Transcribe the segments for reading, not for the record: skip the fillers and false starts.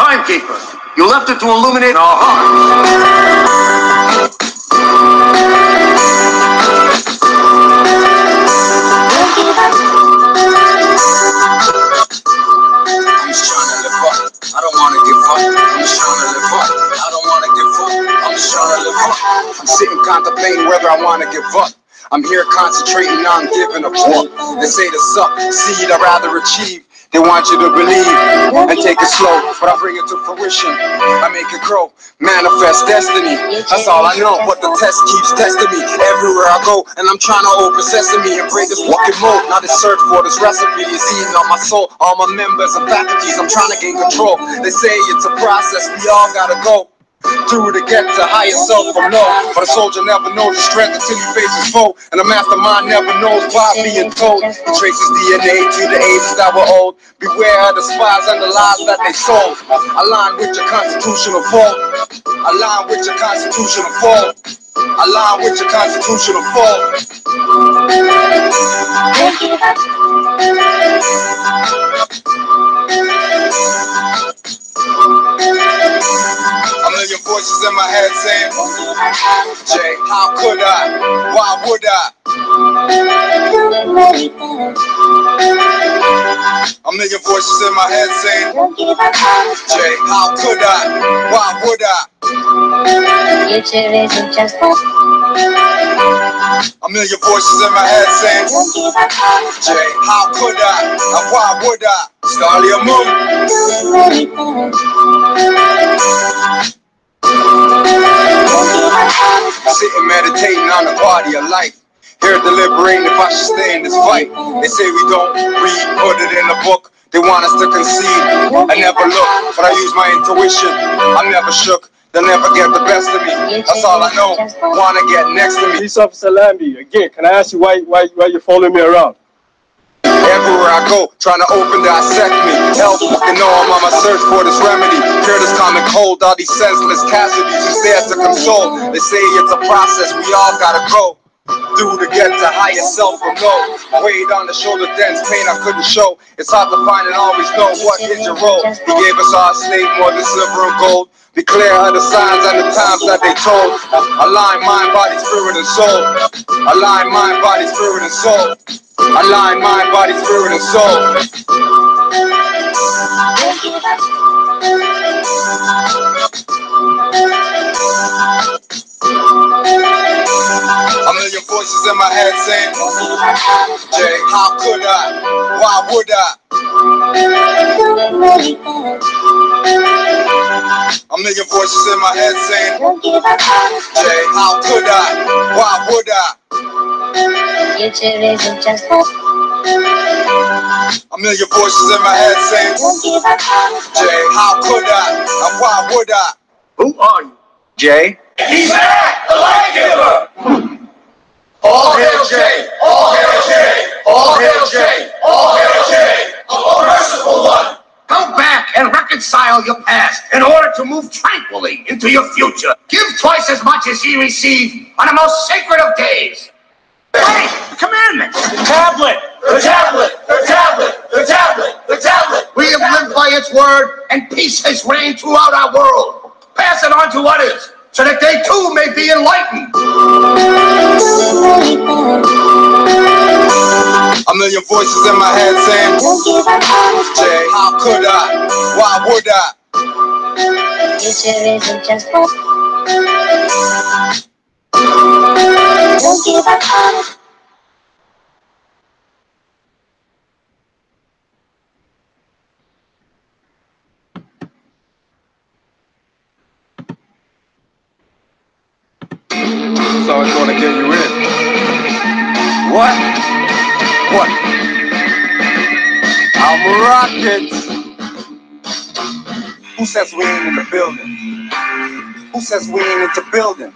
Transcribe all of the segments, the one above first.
Timekeeper, you left it to illuminate our hearts. I'm just trying to live up. I don't want to give up. I'm just trying to live up. I don't want to give up. I'm just trying to live up. I'm sitting contemplating whether I want to give up. I'm here concentrating on giving a fuck. They say to suck, seed I'd rather achieve. They want you to believe and take it slow, but I bring it to fruition. I make it grow, manifest destiny. That's all I know, but the test keeps testing me everywhere I go, and I'm trying to open sesame and break this fucking mold. Now this search for this recipe is eating on my soul, all my members and faculties. I'm trying to gain control. They say it's a process, we all gotta go through to get to higher self from low. But a soldier never knows the strength until he faces foe, and a mastermind never knows by being told. He traces DNA to the ages that were old. Beware of the spies and the lies that they sold. Align with your constitutional fall. Align with your constitutional fall. Align with your constitutional fall. A million voices in my head saying, Jay, how could I? Why would I? A million voices in my head saying, Jay, how could I? Why would I? Future isn't just a million voices in my head saying, Jay, how could I? And why would I? Starly a moon. Sitting meditating on the body of life. Here deliberating if I should stay in this fight. They say we don't read, put it in the book. They want us to concede and never look, but I use my intuition. I'm never shook. They'll never get the best of me. That's all I know. Wanna get next to me. Police Officer Lambie, again, can I ask you why you're following me around? Everywhere I go, trying to open dissect me. Help, you know I'm on my search for this remedy. Cure this common cold, all these senseless casualties who's there to console. They say it's a process, we all gotta go through to get to higher self from low. Weight on the shoulder, dense pain I couldn't show. It's hard to find and always know what is your role. He gave us our slave more than silver and gold. Be clear of the signs and the times that they told. Align mind, body, spirit, and soul. Align mind, body, spirit, and soul. Align mind, body, spirit, and soul. A million voices in my head saying, Jay, how could I? Why would I? A million voices in my head saying, Jay, how could I? Why would I? future isn't just a million voices in my head saying, Jay, how could I? And why would I? Who are you, Jay? He's back, the light giver! All hail Jay! All hail Jay! All hail Jay! All hail Jay! O merciful one! Go back and reconcile your past in order to move tranquilly into your future. Give twice as much as ye receive on the most sacred of days. Hey, the commandments! The tablet! The tablet! The tablet! The tablet! The tablet! We have lived by its word, and peace has reigned throughout our world. Pass it on to others, so that they too may be enlightened. A million voices in my head saying, Jay, how could I? Why would I? future isn't just a So it's gonna get you in. What? What? I'm a rocket. Who says we ain't in the building? Who says we ain't in the building?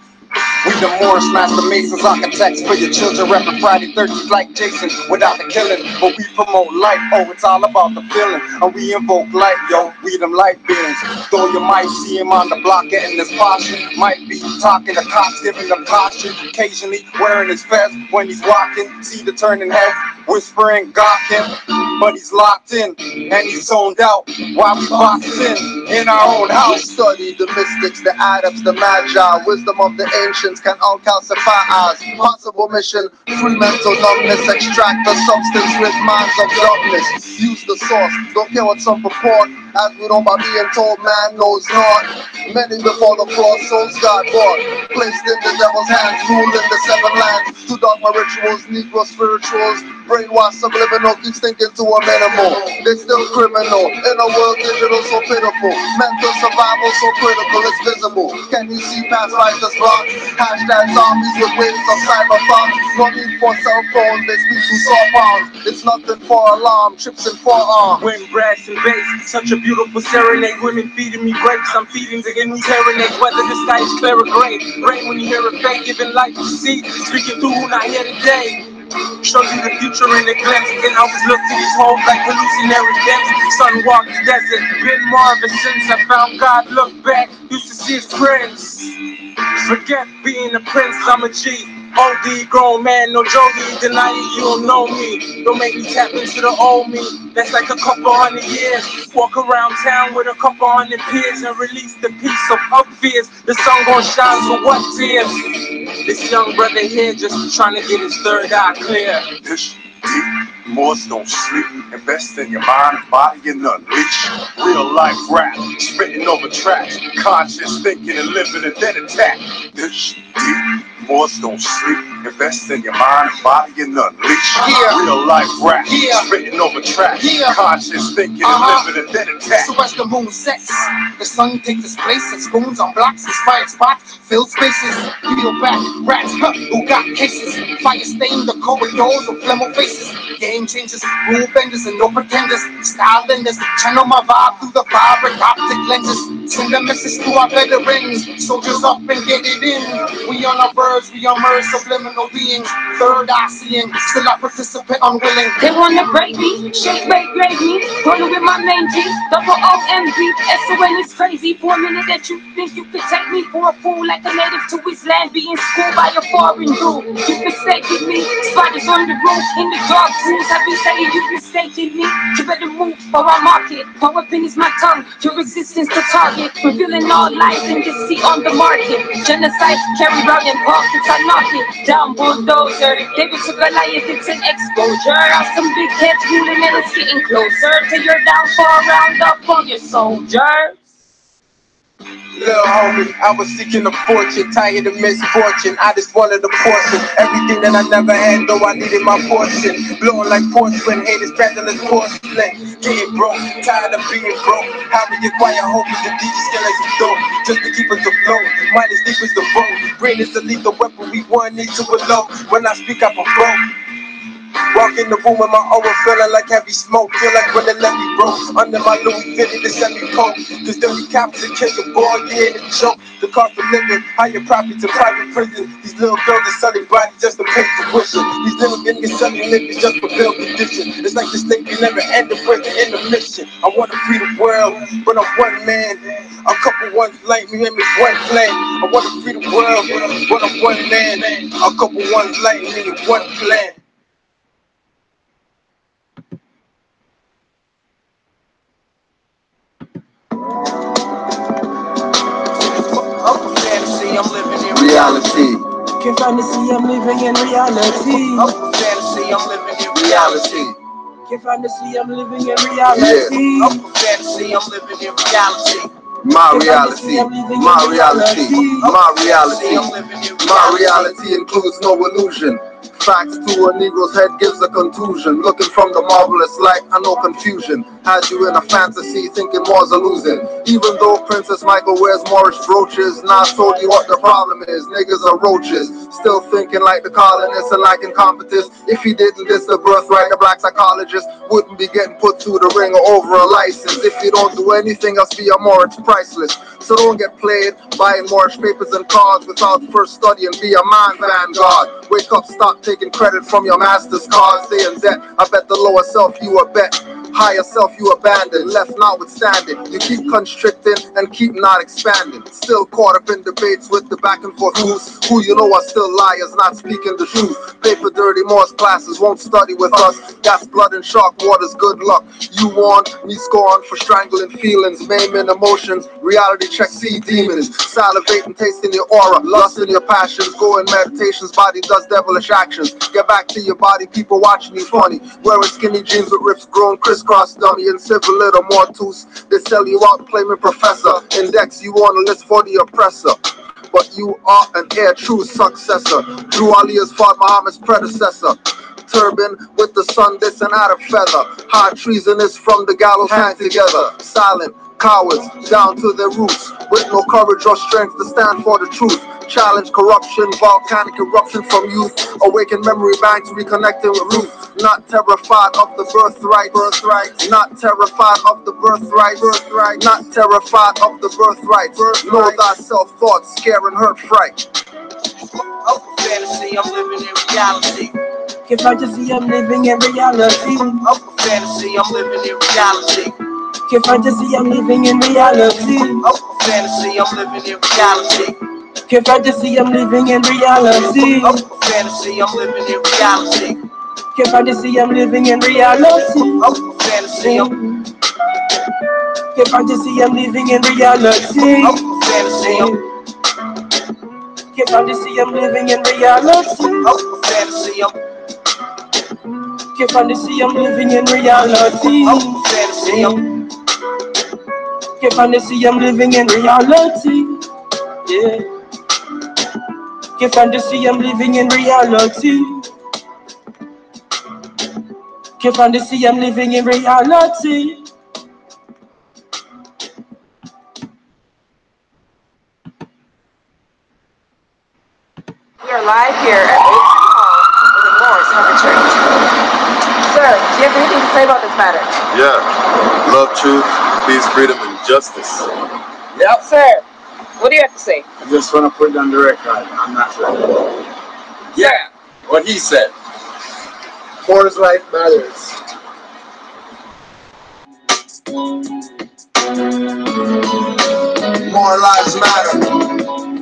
We the Moorish master masons, architects for your children, repping Friday 13th like Jason without the killing. But we promote life, oh, it's all about the feeling. And we invoke light, yo, we them light beings. Though you might see him on the block getting his posture, might be talking to cops, giving them caution, occasionally wearing his vest when he's walking, see the turning heads, whispering gawking, but he's locked in and he's zoned out while we boxing in our own house. Study the mystics, the adepts, the magi, wisdom of the ancients can uncalcify us. Possible mission, free mental numbness, extract the substance with minds of darkness. Use the source, don't care what some purport, as we know by being told man knows not. Many before the cross, souls got bought, placed in the devil's hands, ruling the seven lands. To dogma rituals, Negro spirituals, brainwash subliminal, keeps thinking to a minimal. They're still criminal, in a world digital so pitiful. Mental survival so critical, it's visible. Can you see past righteous blocks? Hashtag zombies with waves of cyber thoughts. No need for cell phones, they speak to saw palms. It's nothing for alarm, trips and forearms. Wind, brass and bass, such a beautiful serenade. Women feeding me grapes, I'm feeding the new serenade. Whether the sky is clear or gray, rain when you hear it fade, giving life to see, speaking through who not here today. Shows you the future in a glimpse. Then I was looked to these holes like hallucinatory depths. Sun walked the desert, been Marvin since I found God. Look back, used to see his friends. Forget being a prince, I'm a G. OD, grown man, no Jody, deny it, you don't know me. Don't make me tap into the old me. That's like a couple hundred years. Walk around town with a couple hundred peers and release the peace of fears. The sun gon' shine, so what tears? This young brother here just trying to get his third eye clear. This deep, Moors don't sleep. Invest in your mind, body, and unleash. Real life rap, spitting over tracks. Conscious thinking and living and then attack. This deep, Moors don't sleep. Invest in your mind, body, and unleash. Real life rap, spitting over tracks. Conscious thinking and living and then attack. So as the moon sets, the sun takes its place. It spoons on blocks, inspired spots, filled spaces. Peel back, rats, who got cases. Fire stain the corridors of flemo faces. Game changers, rule benders, and no pretenders. Style benders, channel my vibe through the vibrant optic lenses. Send a message to our veterans. Soldiers up and get it in. We on our birds, we on merge, subliminal beings. Third eye seeing, still I participate unwilling. They wanna break me, shake, break, grade me. Rolling with my main G, double OMB. SON is crazy. For a minute that you think you could take me for a fool, like a native to his land, being schooled by a foreign dude. You mistaken me, spiders on the roof, in the dark rooms. I be saying you mistaken me. You better move or I mark it. My weapon is my tongue, your resistance to target. Revealing all lies and deceit on the market. Genocide, carry out in pockets, I knock it down, bulldozer. David took Goliath, it's an exposure. Out some big heads ruling and it's getting closer to your downfall. Round up on your soldiers. Little homie, I was seeking a fortune, tired of misfortune. I just wanted a portion, everything that I never had, though I needed my portion. Blowing like porcelain, haters cracking as porcelain. Getting broke, tired of being broke. How we acquire hope is the DJ skill like some dope, just to keep us afloat. Might as deep as the boat, brain is the lethal weapon we want it to elope. When I speak, I provoke. Walk in the room with my aura feeling like heavy smoke. Feel like when the levee broke under my Louis 50 to semi-coke. Cause then we captured and kill the boy, yeah, the joke. The cost of living, higher profits in private prison. These little girls are selling bodies just to pay tuition. These little niggas selling niggas just for bill condition. It's like the state can never end the break in the mission. I wanna free the world, but I'm one man. A couple ones like me and me one plan. I wanna free the world, but I'm one man. A couple ones like me and one plan. I'm living in reality. Can't fantasy, I'm living in reality. Fantasy, I'm living in reality. Can't fantasy, I'm living in reality. Fantasy, I'm living in reality. My reality, my reality, my reality. My reality includes no illusion. Facts to a Negro's head gives a contusion. Looking from the marvelous light, I know confusion. Has you in a fantasy thinking war's a losing. Even though Princess Michael wears Moorish brooches, now I told you what the problem is. Niggas are roaches, still thinking like the colonists and like incompetence. If he didn't diss the birthright, the black psychologist wouldn't be getting put through the ringer over a license. If you don't do anything else for your more, it's priceless. So don't get played buying Moorish papers and cards without first studying. Be a man vanguard. Wake up, stop taking credit from your master's cards. Stay in debt. I bet the lower self you a bet. Higher self you abandon, left notwithstanding. You keep constricting and keep not expanding. Still caught up in debates with the back and forth who you know are still liars, not speaking the truth. Pay for dirty Morse classes, won't study with us. That's blood and shark waters, good luck. You warned, me scorned for strangling feelings, maiming emotions. Reality check, see demons. Salivating, tasting your aura, lust in your passions. Go in meditations, body does devilish actions. Get back to your body, people watching you funny. Wearing skinny jeans with rips grown crisscross dummy and civil little mortus. They sell you out claiming professor. Index you on a list for the oppressor. But you are an heir, true successor. Drew Alia's father, Muhammad's predecessor. Turban with the sun, this and out of feather. High treasonous from the gallows hang together. Silent cowards down to their roots, with no courage or strength to stand for the truth. Challenge corruption, volcanic eruption from youth. Awaken memory banks, reconnecting with Ruth. Not terrified of the birthright. Not terrified of the birthright. Not terrified of the birthright. Know thyself, thoughts, scare and hurt, fright. Oh, fantasy, I'm living in reality. If fantasy, I'm living in reality. Oh, fantasy, I'm living in reality. If fantasy, I'm living in reality. Oh, fantasy, I'm living in reality. If fantasy, I'm living in reality. Oh, fantasy, I'm living in reality. If fantasy, I'm living in reality. Oh, fantasy, if fantasy, I'm living in reality. Oh, fantasy, if fantasy, I'm living in reality. Oh, fantasy, if fantasy, I'm living in reality. Oh, fantasy, if fantasy, I'm living in reality. Yeah. If fantasy, I'm living in reality. If fantasy, I'm living in reality. We are live here at the Moorish Church. Sir, do you have anything to say about this matter? Yeah. Love, truth, peace, freedom, and justice. Yep. Sir, what do you have to say? I just want to put it on the record. I'm not ready. Yeah. What he said. Moorish life matters. More lives matter.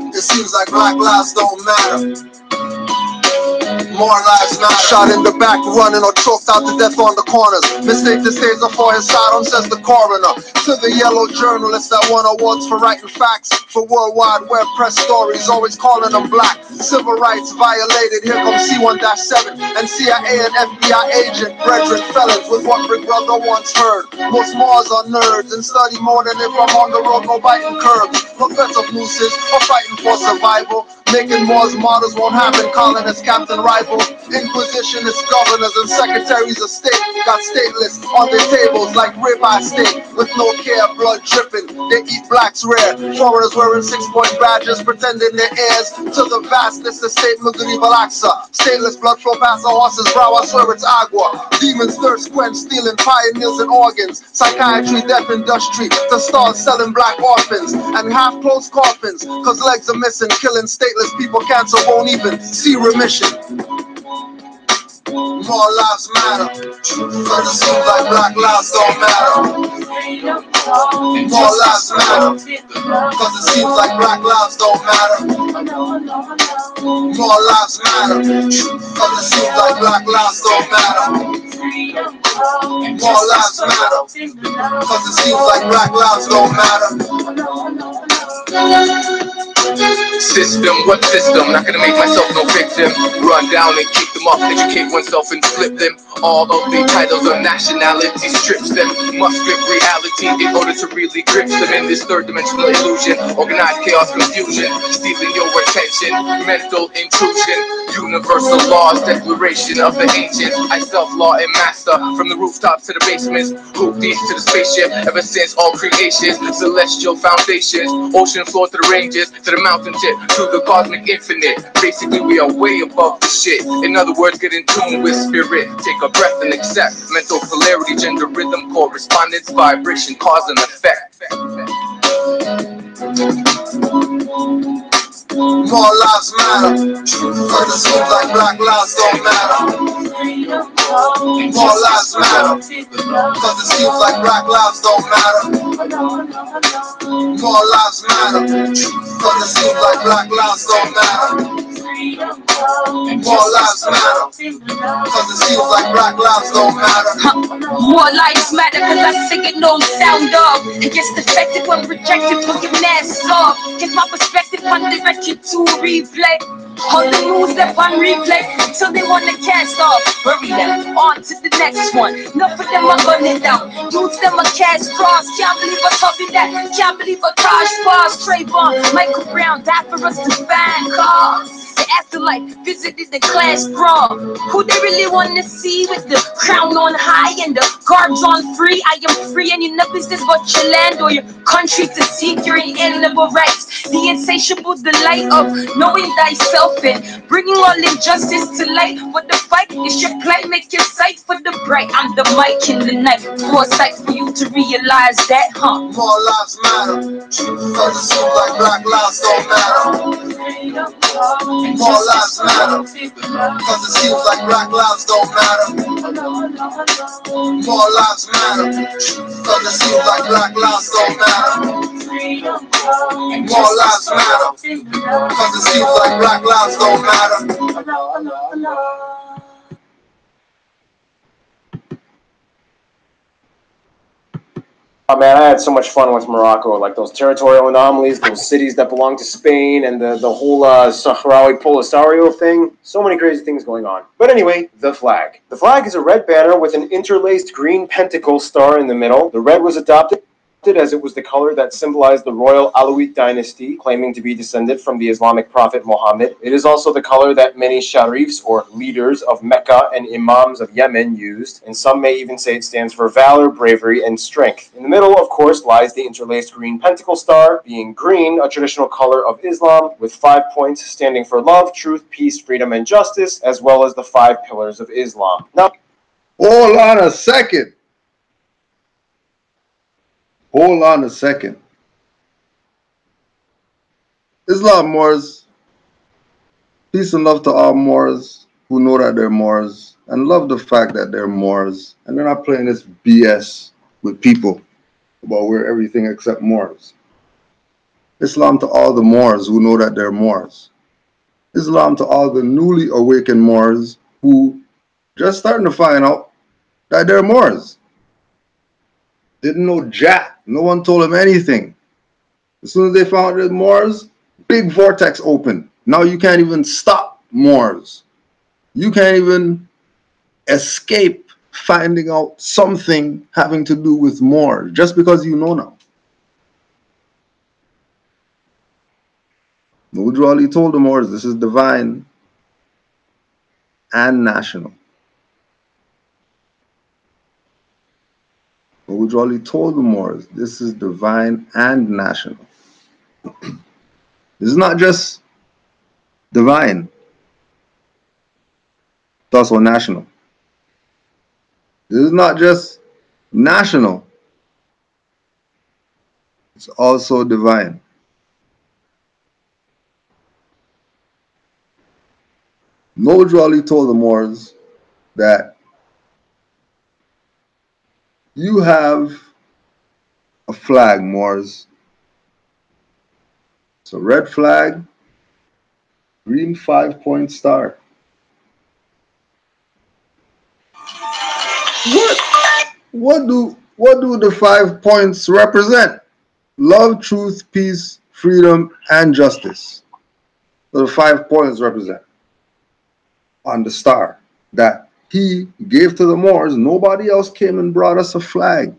It seems like black lives don't matter. More lives matter. Shot in the back, running or choked out to death on the corners. Mistake the stays for his sidearm, says the coroner. To the yellow journalists that won awards for writing facts, for World Wide Web press stories, always calling them black. Civil rights violated, here comes C1-7 and CIA and FBI agent, brethren felons with what Big Brother once heard. Most Moors are nerds and study more than if I'm on the road, no biting curbs. No threats of nooses or fighting for survival. Making Moors martyrs won't happen, calling us captain rival. Inquisitionists, governors and secretaries of state got stateless on their tables like ribeye steak with no care, blood dripping. They eat blacks rare. Foreigners wearing 6-point badges, pretending they're heirs to the vastness of state Maghrib Al-Aqsa. Stainless blood flow past a horse's brow, I swear it's agua. Demons thirst quench, stealing pioneers and organs. Psychiatry, death industry, to start selling black orphans and half-closed coffins, cause legs are missing, killing stateless people, cancer won't even see remission. More lives matter, but it seems like black lives don't matter. More lives matter, cause it seems like black lives don't matter. More lives matter, cause it seems like black lives don't matter. More lives matter, cause it seems like black lives don't matter. System, what system? Not gonna make myself no victim. Run down and kick them off, educate oneself and flip them. All of the titles of nationality strips them. Must fit reality in order to really grip them in this third dimensional illusion. Organized chaos, confusion, stealing your attention. Mental intrusion, universal laws, declaration of the ancients. I self-law and master from the rooftops to the basements. Hoop deep to the spaceship, ever since all creations. Celestial foundations, ocean floor to the ranges, to the mountain tip, to the cosmic infinite. Basically, we are way above the shit. In other words, get in tune with spirit. Take a breath and accept. Mental polarity, gender, rhythm, correspondence, vibration, cause and effect. More lives matter, cause it seems like black lives don't matter. More lives matter, cause it seems like black lives don't matter. More lives matter, cause it seems like black lives don't matter. More lives matter, cause it seems like black lives don't matter. More lives matter cause I sing it no sound off. It gets defective when rejected, put your mask off. Get my perspective on directed to replay. All the moves that on replay till they want to cast off. Bury them, on to the next one. Enough of them are gunning down. Use them a cast cross. Can't believe I told you that. Can't believe a Taj Boss, Trayvon, Michael Brown died for us to find cause. The afterlife visited the class brawl. Who they really want to see with the crown on high and the guards on free? I am free and you no business but your land or your country to seek your inalienable rights. The insatiable delight of knowing thyself and bringing all injustice to light. But the fight is your plight, make your sight for the bright. I'm the mic in the night, foresight for you to realize that, huh? More lives matter, cause it seems like black lives don't matter. More lives matter, cause it seems like black lives don't matter. More lives matter, cause it seems like black lives don't matter. More lives matter, cause it seems like black lives don't matter. Oh man, I had so much fun with Morocco, like those territorial anomalies, those cities that belong to Spain, and the whole Sahrawi Polisario thing. So many crazy things going on. But anyway, the flag. The flag is a red banner with an interlaced green pentacle star in the middle. The red was adopted as it was the color that symbolized the royal Alawite dynasty, claiming to be descended from the Islamic prophet Muhammad. It is also the color that many sharifs, or leaders of Mecca, and imams of Yemen used, and some may even say it stands for valor, bravery, and strength. In the middle, of course, lies the interlaced green pentacle star, being green, a traditional color of Islam, with 5 points standing for love, truth, peace, freedom, and justice, as well as the 5 pillars of Islam. Now, hold on a second. Hold on a second. Islam Moors, peace and love to all Moors who know that they're Moors and love the fact that they're Moors. And they're not playing this BS with people about we're everything except Moors. Islam to all the Moors who know that they're Moors. Islam to all the newly awakened Moors who just starting to find out that they're Moors. Didn't know jack. No one told them anything. As soon as they found the Moors, big vortex open. Now you can't even stop Moors. You can't even escape finding out something having to do with Moors just because you know now. Noble Ali told the Moors this is divine and national. Noble Ali told the Moors this is divine and national. This is not just divine, it's also national. This is not just national, it's also divine. Noble Ali told the Moors that you have a flag, Moors. It's a red flag, green 5-point star. What do the 5 points represent? Love, truth, peace, freedom, and justice. So the 5 points represent on the star that he gave to the Moors. Nobody else came and brought us a flag.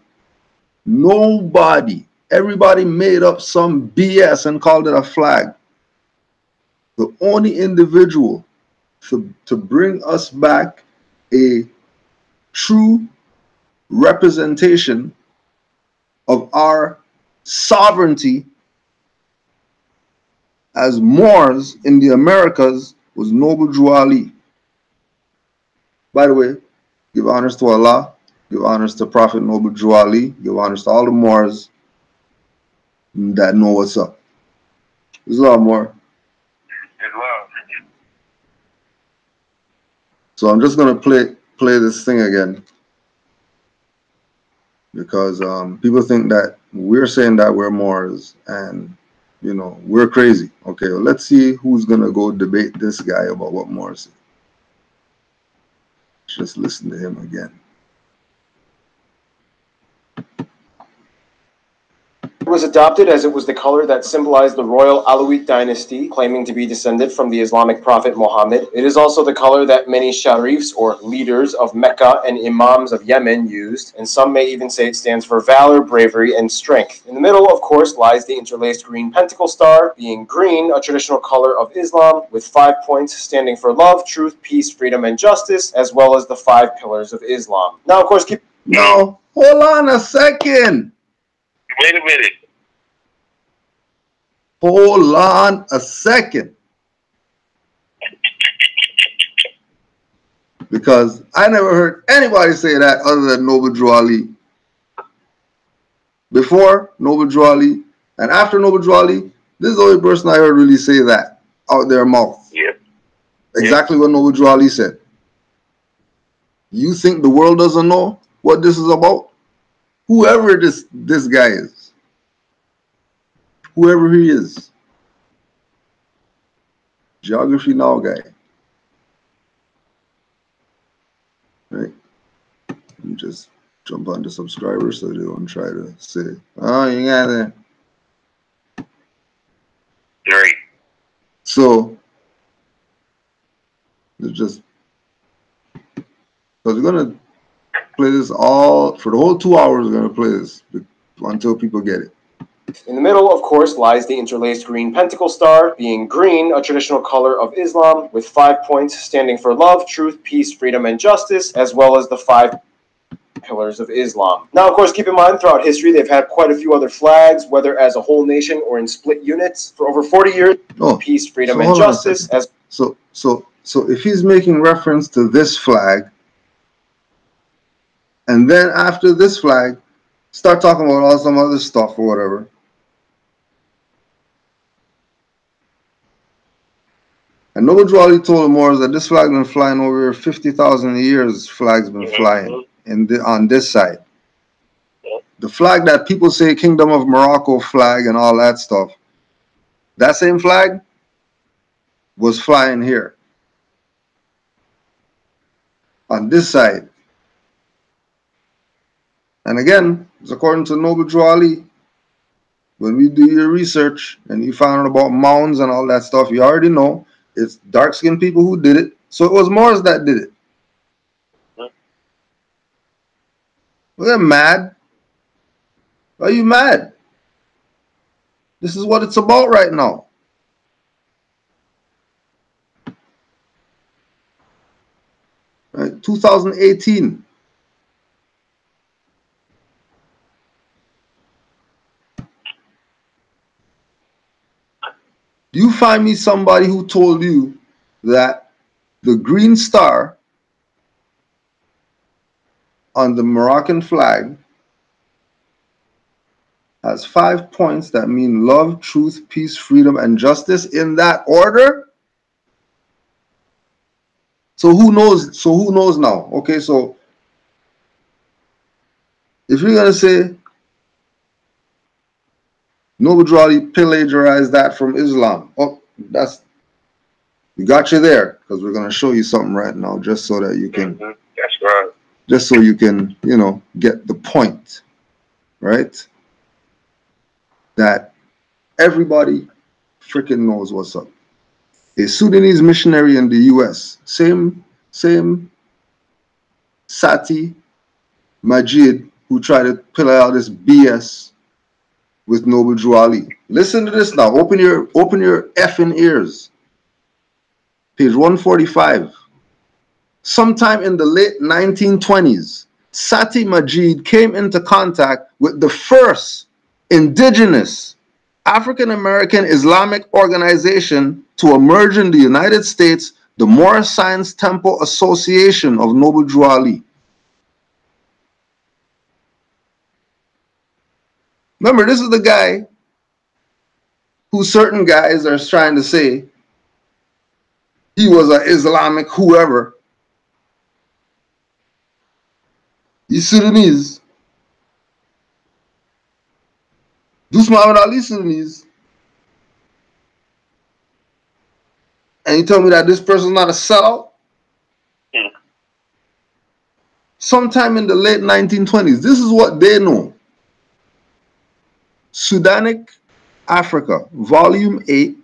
Nobody. Everybody made up some BS and called it a flag. The only individual to bring us back a true representation of our sovereignty as Moors in the Americas was Noble Drew Ali. By the way, give honors to Allah, give honors to Prophet Noble Drew Ali, give honors to all the Moors that know what's up. There's a lot more. So I'm just gonna play this thing again because people think that we're saying that we're Moors and you know we're crazy. Okay, well, let's see who's gonna go debate this guy about what Moors say. Just listen to him again. It was adopted as it was the color that symbolized the royal Alawite dynasty, claiming to be descended from the Islamic prophet Muhammad. It is also the color that many sharifs, or leaders of Mecca, and imams of Yemen used, and some may even say it stands for valor, bravery, and strength. In the middle, of course, lies the interlaced green pentacle star, being green, a traditional color of Islam, with 5 points standing for love, truth, peace, freedom, and justice, as well as the 5 pillars of Islam. Now, of course, No, hold on a second. Wait a minute. Hold on a second. Because I never heard anybody say that other than Noble Drew Ali. Before Noble Drew Ali and after Noble Drew Ali, this is the only person I heard really say that out their mouth. Yep. Exactly what Noble Drew Ali said. You think the world doesn't know what this is about? Whoever this guy is. Whoever he is. Geography Now guy. Right? You just jump on the subscribers so they don't try to say, oh, you got it. Right. So, it's just, because we're going to play this all, for the whole 2 hours, we're going to play this until people get it. In the middle, of course, lies the interlaced green pentacle star, being green, a traditional color of Islam, with 5 points standing for love, truth, peace, freedom, and justice, as well as the 5 pillars of Islam. Now, of course, keep in mind, throughout history, they've had quite a few other flags, whether as a whole nation or in split units. For over 40 years, peace, freedom, and justice. So if he's making reference to this flag, and then after this flag, start talking about all some other stuff or whatever, and Noble Drew Ali told the Moors that this flag been flying over 50,000 years. Flag's been flying on this side. The flag that people say Kingdom of Morocco flag and all that stuff, that same flag was flying here on this side. And again, it's according to Noble Drew Ali. When we do your research and you find out about mounds and all that stuff, you already know it's dark-skinned people who did it. So it was Moors that did it. They're mad. Are you mad? This is what it's about right now. Right, 2018. You find me somebody who told you that the green star on the Moroccan flag has 5 points that mean love, truth, peace, freedom, and justice in that order? So who knows? So who knows now? Okay, so if you're gonna say Noble Drew Ali plagiarized that from Islam, oh, we got you there, because we're gonna show you something right now, just so that you can. That's right. Just so you can, you know, get the point, right? That everybody freaking knows what's up. A Sudanese missionary in the U.S., same Sati Majid, who tried to pull out this BS with Noble Drew Ali. Listen to this now. Open your effing ears. Page 145. Sometime in the late 1920s, Sati Majid came into contact with the first indigenous African-American Islamic organization to emerge in the United States, the Moorish Science Temple Association of Noble Drew Ali. Remember, this is the guy who certain guys are trying to say he was an Islamic whoever. He's Sudanese. This Muhammad Ali Sudanese. And you tell me that this person's not a sellout? Sometime in the late 1920s, this is what they know. Sudanic Africa, Volume 8,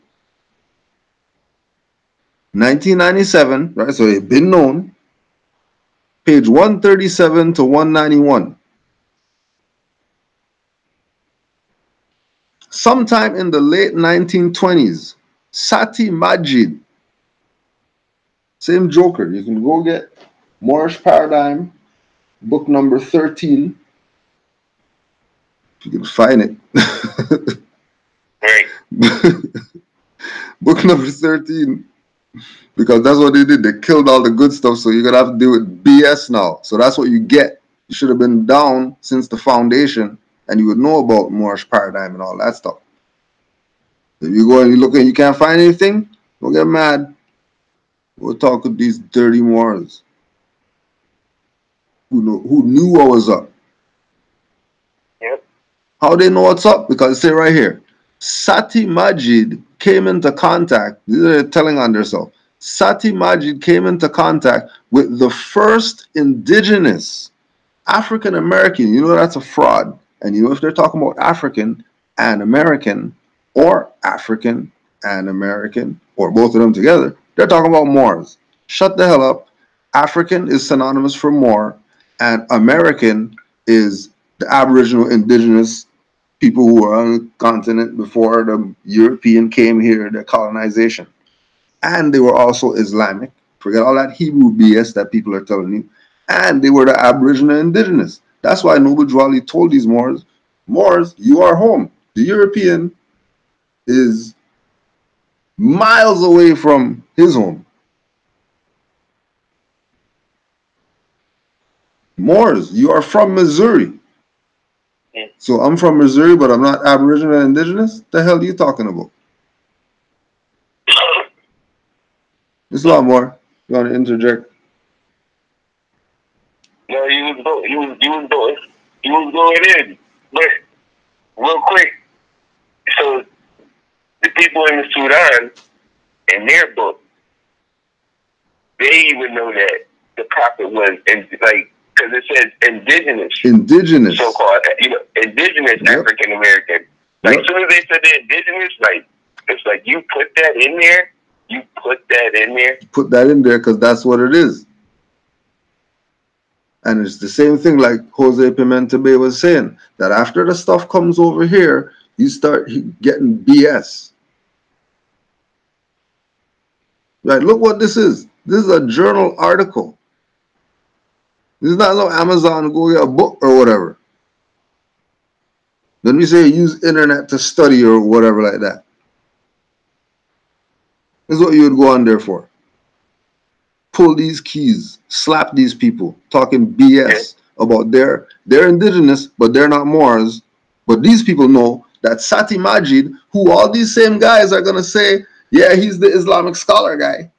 1997, right? So it's been known. Page 137 to 191. Sometime in the late 1920s, Sati Majid, same joker. You can go get Moorish Paradigm, book number 13. If you can find it. Book number 13. Because that's what they did. They killed all the good stuff, so you're going to have to deal with BS now. So that's what you get. You should have been down since the foundation, and you would know about Moorish Paradigm and all that stuff. If you go and you look and you can't find anything, don't get mad. We'll talk with these dirty Moors who knew what was up. Yep. How they know what's up? Because it say right here, Sati Majid came into contact. These are telling on themselves. Sati Majid came into contact with the first indigenous African American. You know that's a fraud. And you know if they're talking about African and American or African and American or both of them together, they're talking about Moors. Shut the hell up. African is synonymous for Moor, and American is the Aboriginal indigenous people who were on the continent before the European came here, the colonization. And they were also Islamic. Forget all that Hebrew BS that people are telling you. And they were the Aboriginal indigenous. That's why Noble Drew Ali told these Moors, Moors, you are home. The European is miles away from his home. Moors, you are from Missouri. So I'm from Missouri, but I'm not Aboriginal and indigenous? The hell are you talking about? There's a lot more. You want to interject? No, you was going in. But real quick, so the people in the Sudan, in their book, they even know that the prophet was like, because it says indigenous, so-called, indigenous African American. Like, as soon as they said they're indigenous, like, it's like you put that in there. You put that in there. Put that in there because that's what it is. And it's the same thing like Jose Pimentel Bay was saying, that after the stuff comes over here, you start getting BS. Right, look what this is. This is a journal article. This is not no Amazon, go get a book or whatever. Then we say use internet to study or whatever like that. This is what you would go on there for. Pull these keys, slap these people, talking BS about they're indigenous, but they're not Moors. But these people know that Sati Majid, who all these same guys are going to say, yeah, he's the Islamic scholar guy.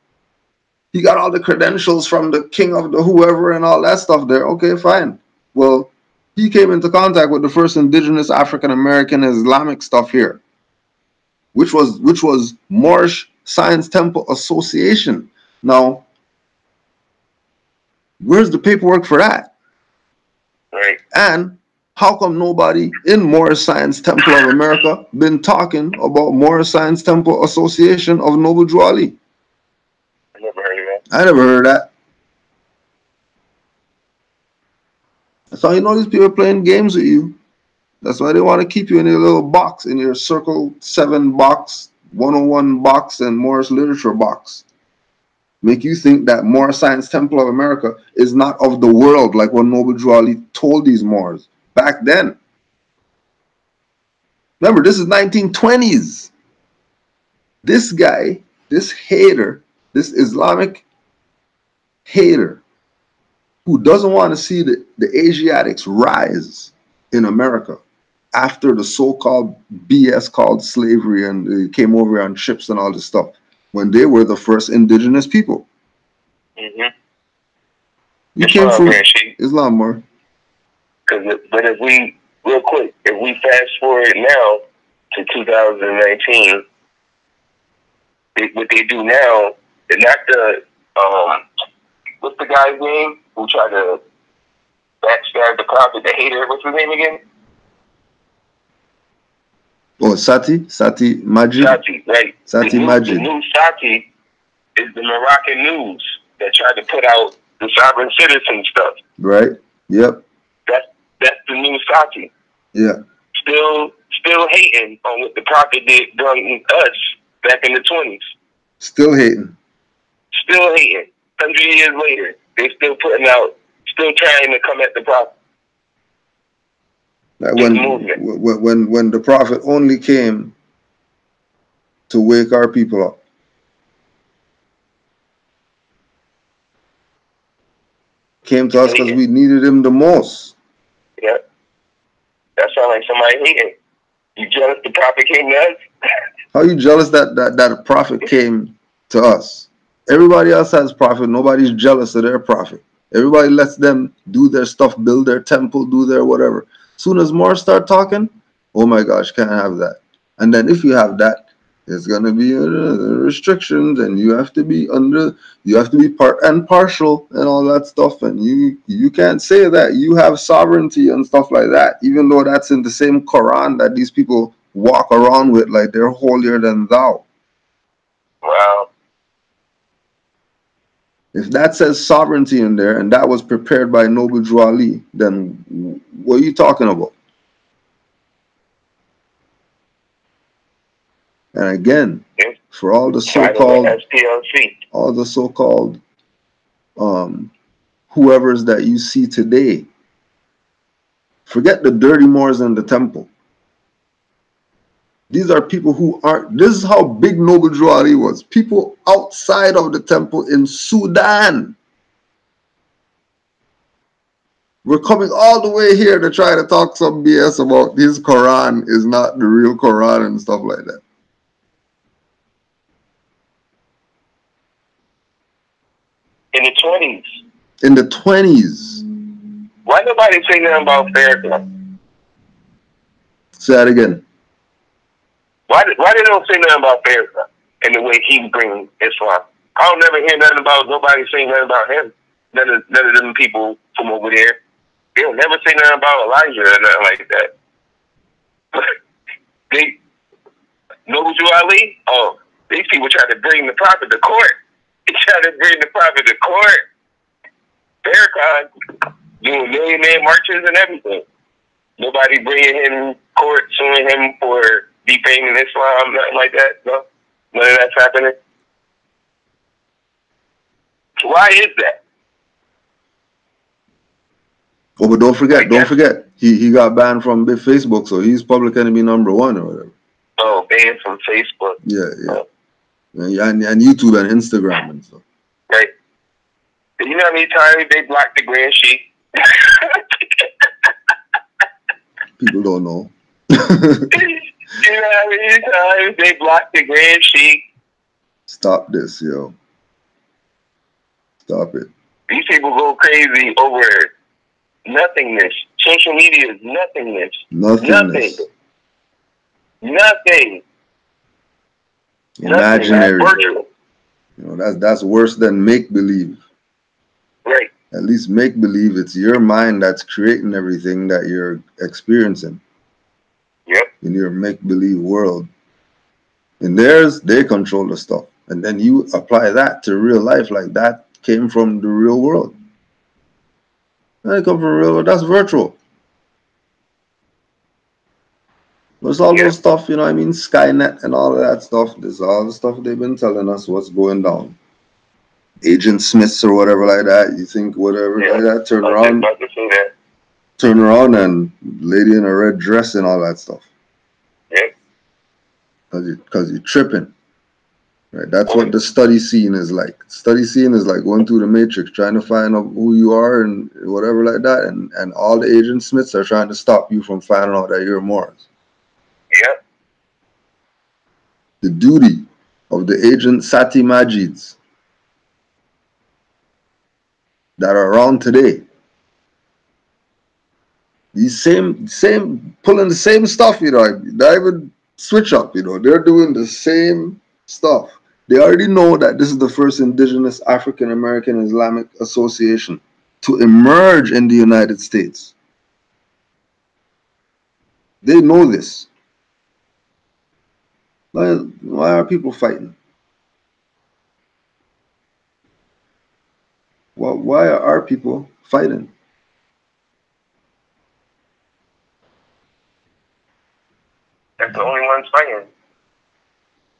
He got all the credentials from the king of the whoever and all that stuff there. Okay, fine. Well, he came into contact with the first indigenous African American Islamic stuff here, which was Moorish Science Temple Association. Now, where's the paperwork for that? Right. And how come nobody in Moorish Science Temple of America been talking about Moorish Science Temple Association of Noble Drew Ali? I never heard of that. I never heard of that. That's how you know these people are playing games with you. That's why they want to keep you in your little box, in your Circle 7 box, 101 box, and Moorish Literature box. Make you think that Moorish Science Temple of America is not of the world, like what Noble Drew Ali told these Moors back then. Remember, this is 1920s. This guy, this hater, this Islamic hater, who doesn't want to see the Asiatics rise in America, after the so-called BS called slavery, and they came over on ships and all this stuff, when they were the first indigenous people. You came from Islam, more. But if we, real quick, if we fast forward now to 2019, what they do now, they're not the, what's the guy's name who tried to backstab the prophet, the hater, what's his name again? Oh, Sati Majid. Sati, right. Sati Majid. The new Sati is the Moroccan news that tried to put out the sovereign citizen stuff. Right. Yep. That's the new Sati. Yeah. Still hating on what the prophet did during us back in the 20s. Still hating. 100 years later, they still putting out, still trying to come at the prophet. Like when the prophet only came to wake our people up. Came to us because we needed him the most. Yeah. That sounds like somebody hating. You jealous the prophet came to us? How you jealous that a prophet came to us? Everybody else has prophet. Nobody's jealous of their prophet. Everybody lets them do their stuff, build their temple, do their whatever. Soon as more start talking, oh my gosh, can't have that. And then if you have that, there's gonna be restrictions, and you have to be part and partial and all that stuff. And you can't say that you have sovereignty and stuff like that, even though that's in the same Quran that these people walk around with like they're holier than thou. Wow. If that says sovereignty in there, and that was prepared by Noble Drew Ali, then what are you talking about? And again, for all the so-called whoever's that you see today, forget the dirty Moors in the temple. These are people who aren't. This is how big Noble Drew Ali was. People outside of the temple in Sudan were coming all the way here to try to talk some BS about his Quran is not the real Quran and stuff like that. In the 20s. In the 20s. Why nobody say nothing about Farrakhan? Say that again. Why they don't say nothing about Farrakhan and the way he brings Islam? I don't never hear nothing about nobody saying nothing about him. None of them people from over there. They don't never say nothing about Elijah or nothing like that. Noble Drew Ali? Oh, these people try to bring the prophet to court. They try to bring the prophet to court. Farrakhan doing million-man marches and everything. Nobody bringing him to court, suing him for defaming Islam, nothing like that. No, none of that's happening. Why is that? Oh, but don't forget, he got banned from Facebook, so he's public enemy #1 or whatever. Oh, banned from Facebook. Yeah. Oh. And YouTube and Instagram and stuff. Right. Do you know how many times they blocked the Grand Sheik? People don't know. You know how many times they blocked the Grand Sheik? Stop this, yo. Stop it. These people go crazy over nothingness. Social media is nothingness. Nothingness. Nothing. Imaginary. You know, that's worse than make-believe. Right. At least make-believe, it's your mind that's creating everything that you're experiencing. Yep. In your make-believe world. In theirs, they control the stuff. And then you apply that to real life, like that came from the real world. That come from real world, that's virtual. There's all those stuff, you know what I mean? Skynet and all of that stuff. There's all the stuff they've been telling us what's going down. Agent Smiths or whatever like that. You think whatever like that, turn around and lady in a red dress and all that stuff. Yeah. Cause you're tripping. Right, that's what the study scene is like. Study scene is like going through the matrix, trying to find out who you are and whatever like that, and all the agent Smiths are trying to stop you from finding out that you're Moors. Yep. The duty of the agent Sati Majids that are around today, these same pulling the same stuff, you know, they even switch up, you know, they're doing the same stuff. They already know that this is the first indigenous African American Islamic association to emerge in the United States. They know this. Why are people fighting? Why are our people fighting? That's the only ones fighting.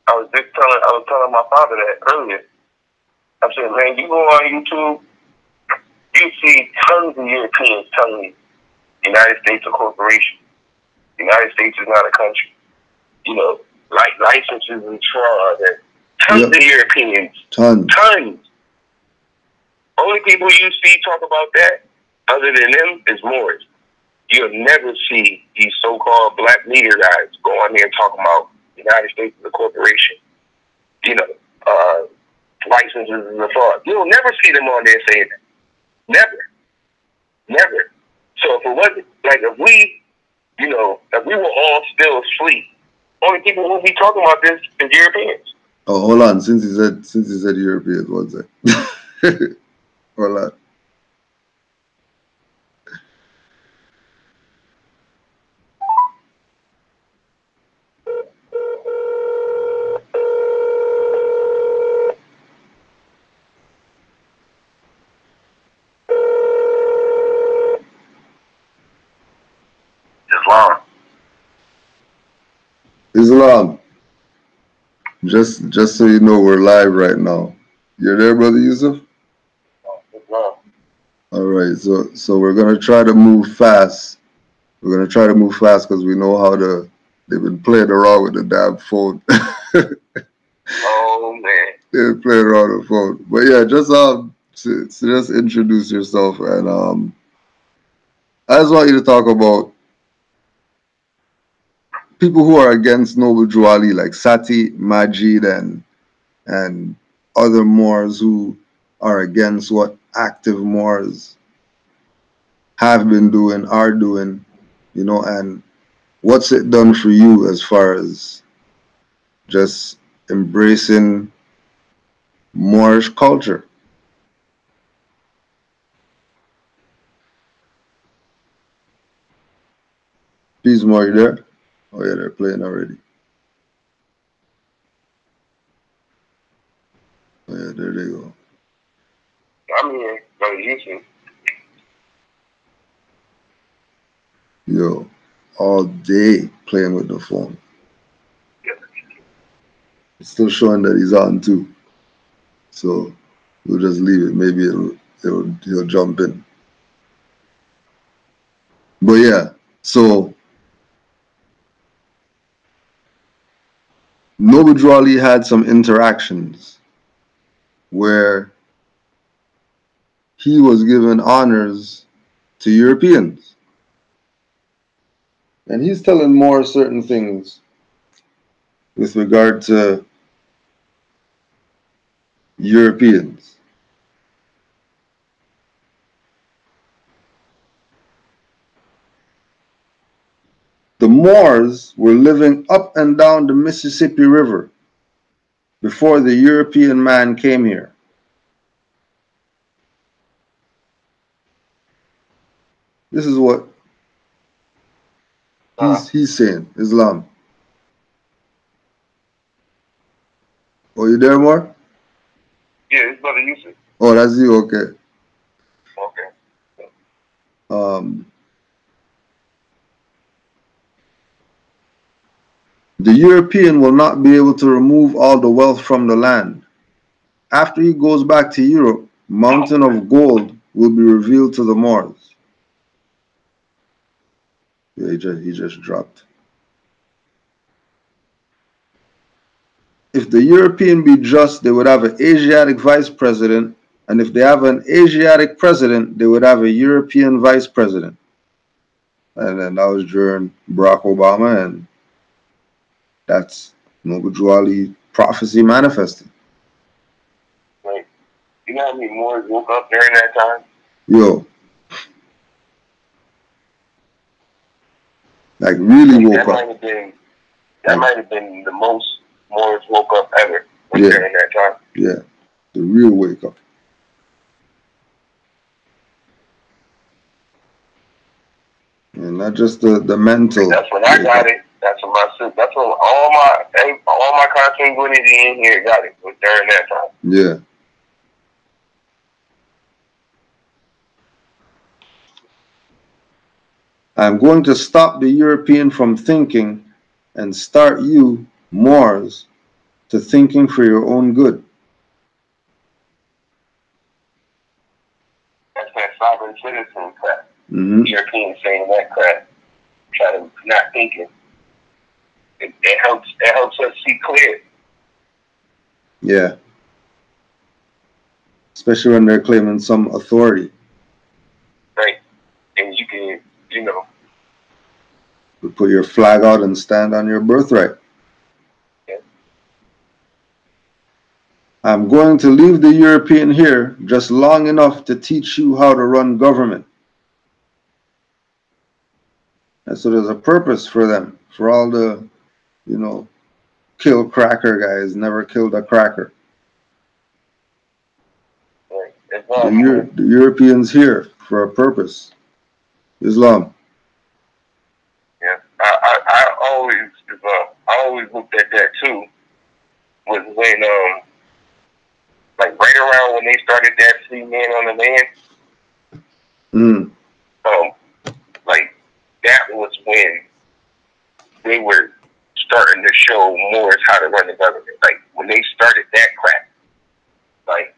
I was telling my father that earlier. I said, man, you go on YouTube, you see tons of Europeans telling you the United States is a corporation. The United States is not a country. You know, like licenses and fraud. And tons of Europeans. Tons. Only people you see talk about that, other than them, is Moors. You'll never see these so-called black media guys go on there and talk about the United States as a corporation. You know, licenses and fraud. You'll never see them on there saying that. Never. Never. So if it wasn't, like if we, you know, if we were all still asleep, only people who would be talking about this is Europeans. Oh, hold on. Since he said Europeans, one sec. Hold on. Islam. Just so you know, we're live right now. You're there, Brother Yusuf? Islam. All right, so we're gonna try to move fast. We're gonna try to move fast because we know how they've been playing around with the damn phone. Oh man. They've been playing around with the phone. But yeah, just introduce yourself, and I just want you to talk about people who are against Noble Drew Ali, like Sati, Majid, and other Moors who are against what active Moors have been doing, are doing, you know, and what's it done for you as far as just embracing Moorish culture? Peace, More, you there? Oh yeah, they're playing already. Oh yeah, there they go. I'm here, Brother Yusuf. Yo, all day playing with the phone. It's still showing that he's on too. So we'll just leave it. Maybe he'll jump in. But yeah, so Noble Drew Ali had some interactions where he was given honors to Europeans. And he's telling more certain things with regard to Europeans. The Moors were living up and down the Mississippi River before the European man came here. This is what he's saying, Islam. Oh, you there, More? Yeah, it's Brother Yusuf. Oh, that's you, okay. Okay. The European will not be able to remove all the wealth from the land. After he goes back to Europe, mountain of gold will be revealed to the Moors. Yeah, he just dropped. if the European be just, they would have an Asiatic vice president, and if they have an Asiatic president, they would have a European vice president. And then that was during Barack Obama, and that's Noble Drew Ali prophecy manifested. Like, you know how many Moors woke up during that time? Yo. Like really woke up. That might have been the most Moors woke up ever Yeah. during that time. Yeah. The real wake up. And not just the mental. That's when I got it. That's when that's when all my consanguinity in here got it, was during that time. Yeah. I'm going to stop the European from thinking and start you, Moors, to thinking for your own good. That's that sovereign citizen crap. Mm-hmm. Europeans saying that crap, try to not thinking. It helps us see clear. Yeah. Especially when they're claiming some authority. Right. And you can, you know. You put your flag out and stand on your birthright. Yeah. I'm going to leave the European here just long enough to teach you how to run government. And so there's a purpose for them. For all the, you know, kill cracker guys, never killed a cracker. Right. The Europeans here for a purpose. Islam. Yeah. I always looked at that too. Was when like right around when they started that free man on the land. Mm. Like that was when they were starting to show Moors how to run the government. Like when they started that crap. Like,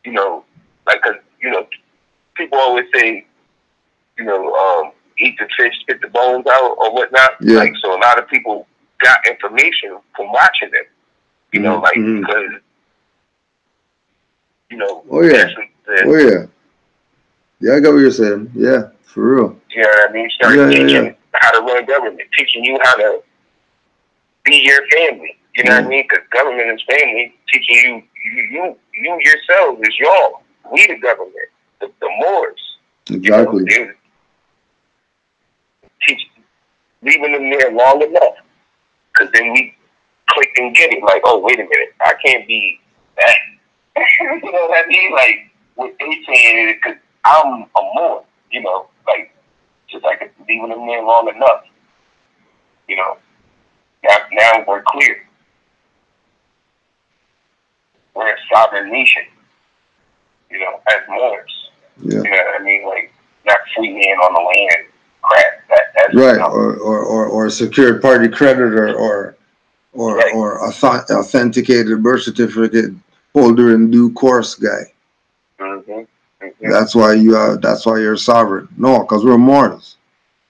you know, like, cause you know, people always say, you know, eat the fish, spit the bones out, or whatnot. Yeah. Like, so a lot of people got information from watching them. You know, like because you know. Oh yeah. Oh yeah. Yeah, I got what you're saying. Yeah, for real. You know what I mean? Start teaching how to run government, teaching you how to be your family. You know what I mean? Because government is family, teaching you yourselves is y'all. We the government, the Moors. Exactly. You know, leaving them there long enough, because then we click and get it. Like, oh, wait a minute, I can't be that. You know what I mean? Like what they saying is because I'm a Moor. You know, like just like leaving them there long enough. You know, now we're clear. We're a sovereign nation. You know, as Moors. Yeah. You know what I mean? Like not free man on the land. Crap. That's right, or secured party creditor, or authenticated birth certificate holder in due course guy. That's why you're sovereign. No, because we're Moors.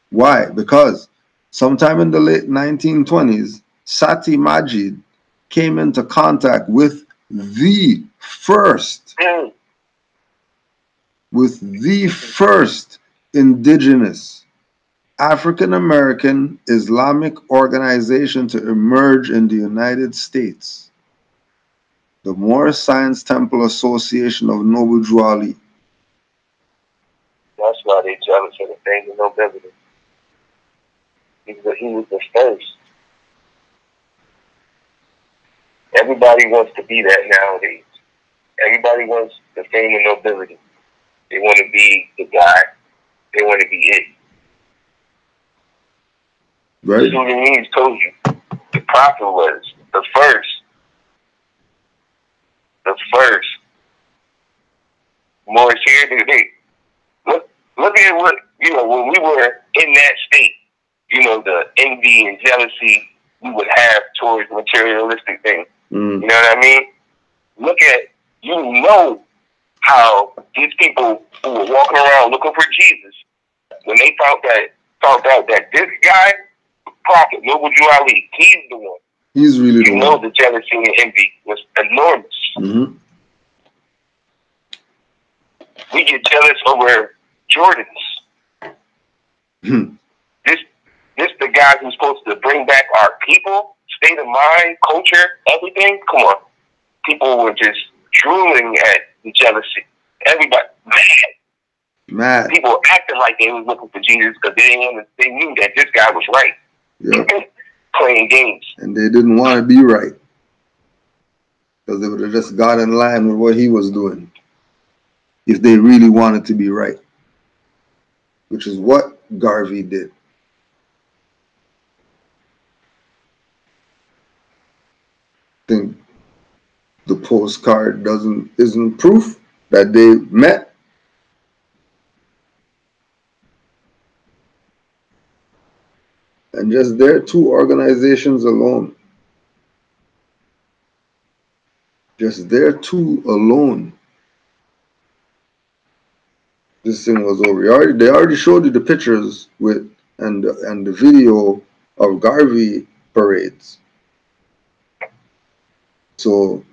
Why? Because sometime in the late 1920s, Sati Majid came into contact with the first indigenous African-American Islamic organization to emerge in the United States, the Moorish Science Temple Association of Noble Drew Ali. That's why they jealous of the thing of nobility. He was the first. Everybody wants to be that nowadays. Everybody wants the fame and nobility. They want to be the guy. They want to be it. Right. The Sudanese told you the prophet was the first. The first. Moorish here today. Look at what, you know, when we were in that state, you know, the envy and jealousy we would have towards materialistic things. You know what I mean? Look at, you know, how these people who were walking around looking for Jesus, when they found out that this guy, Prophet Noble Drew Ali, he's the one. He's really the You know the jealousy and envy was enormous. Mm-hmm. We get jealous over Jordans. This the guy who's supposed to bring back our people, state of mind, culture, everything. Come on. People were just drooling at the jealousy. Everybody mad. People acting like they was looking for Jesus because they knew that this guy was right. Yep. Playing games. And they didn't want to be right. Because they would have just got in line with what he was doing. If they really wanted to be right. Which is what Garvey did. I think the postcard isn't proof that they met. And just their two organizations alone. Just their two alone. This thing was over. They already showed you the pictures with and the video of Garvey parades. So,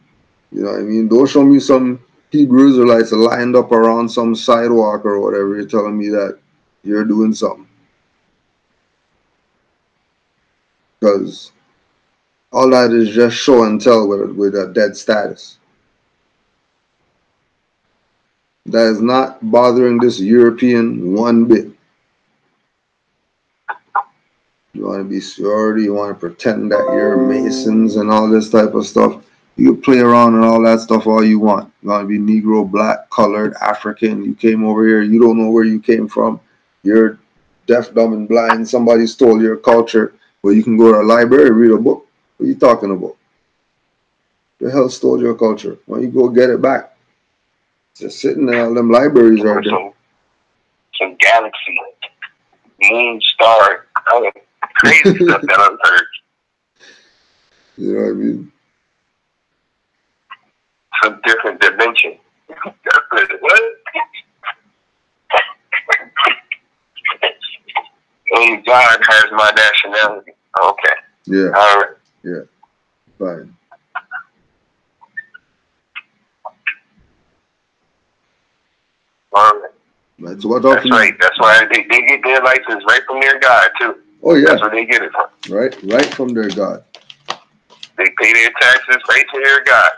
you know what I mean? Don't show me some Hebrew Israelites lined up around some sidewalk or whatever. You're telling me that you're doing something. Because all that is just show and tell with a dead status. That is not bothering this European one bit. You want to be sorority, you want to pretend that you're Masons and all this type of stuff. You can play around and all that stuff all you want. You want to be Negro, black, colored, African. You came over here, you don't know where you came from. You're deaf, dumb, and blind. Somebody stole your culture. Well, you can go to a library, read a book. What are you talking about? The hell stole your culture? Why don't you go get it back? It's just sitting in all them libraries right there. Some galaxy, moon, star, crazy stuff that I've heard. You know what I mean? Some different dimension. What? Only God has my nationality. Okay. Yeah. All right. Yeah. Fine. All right. That's what. That's right. That's why they get their license right from their God too. Oh yeah. That's where they get it from. Right from their God. They pay their taxes right to their God.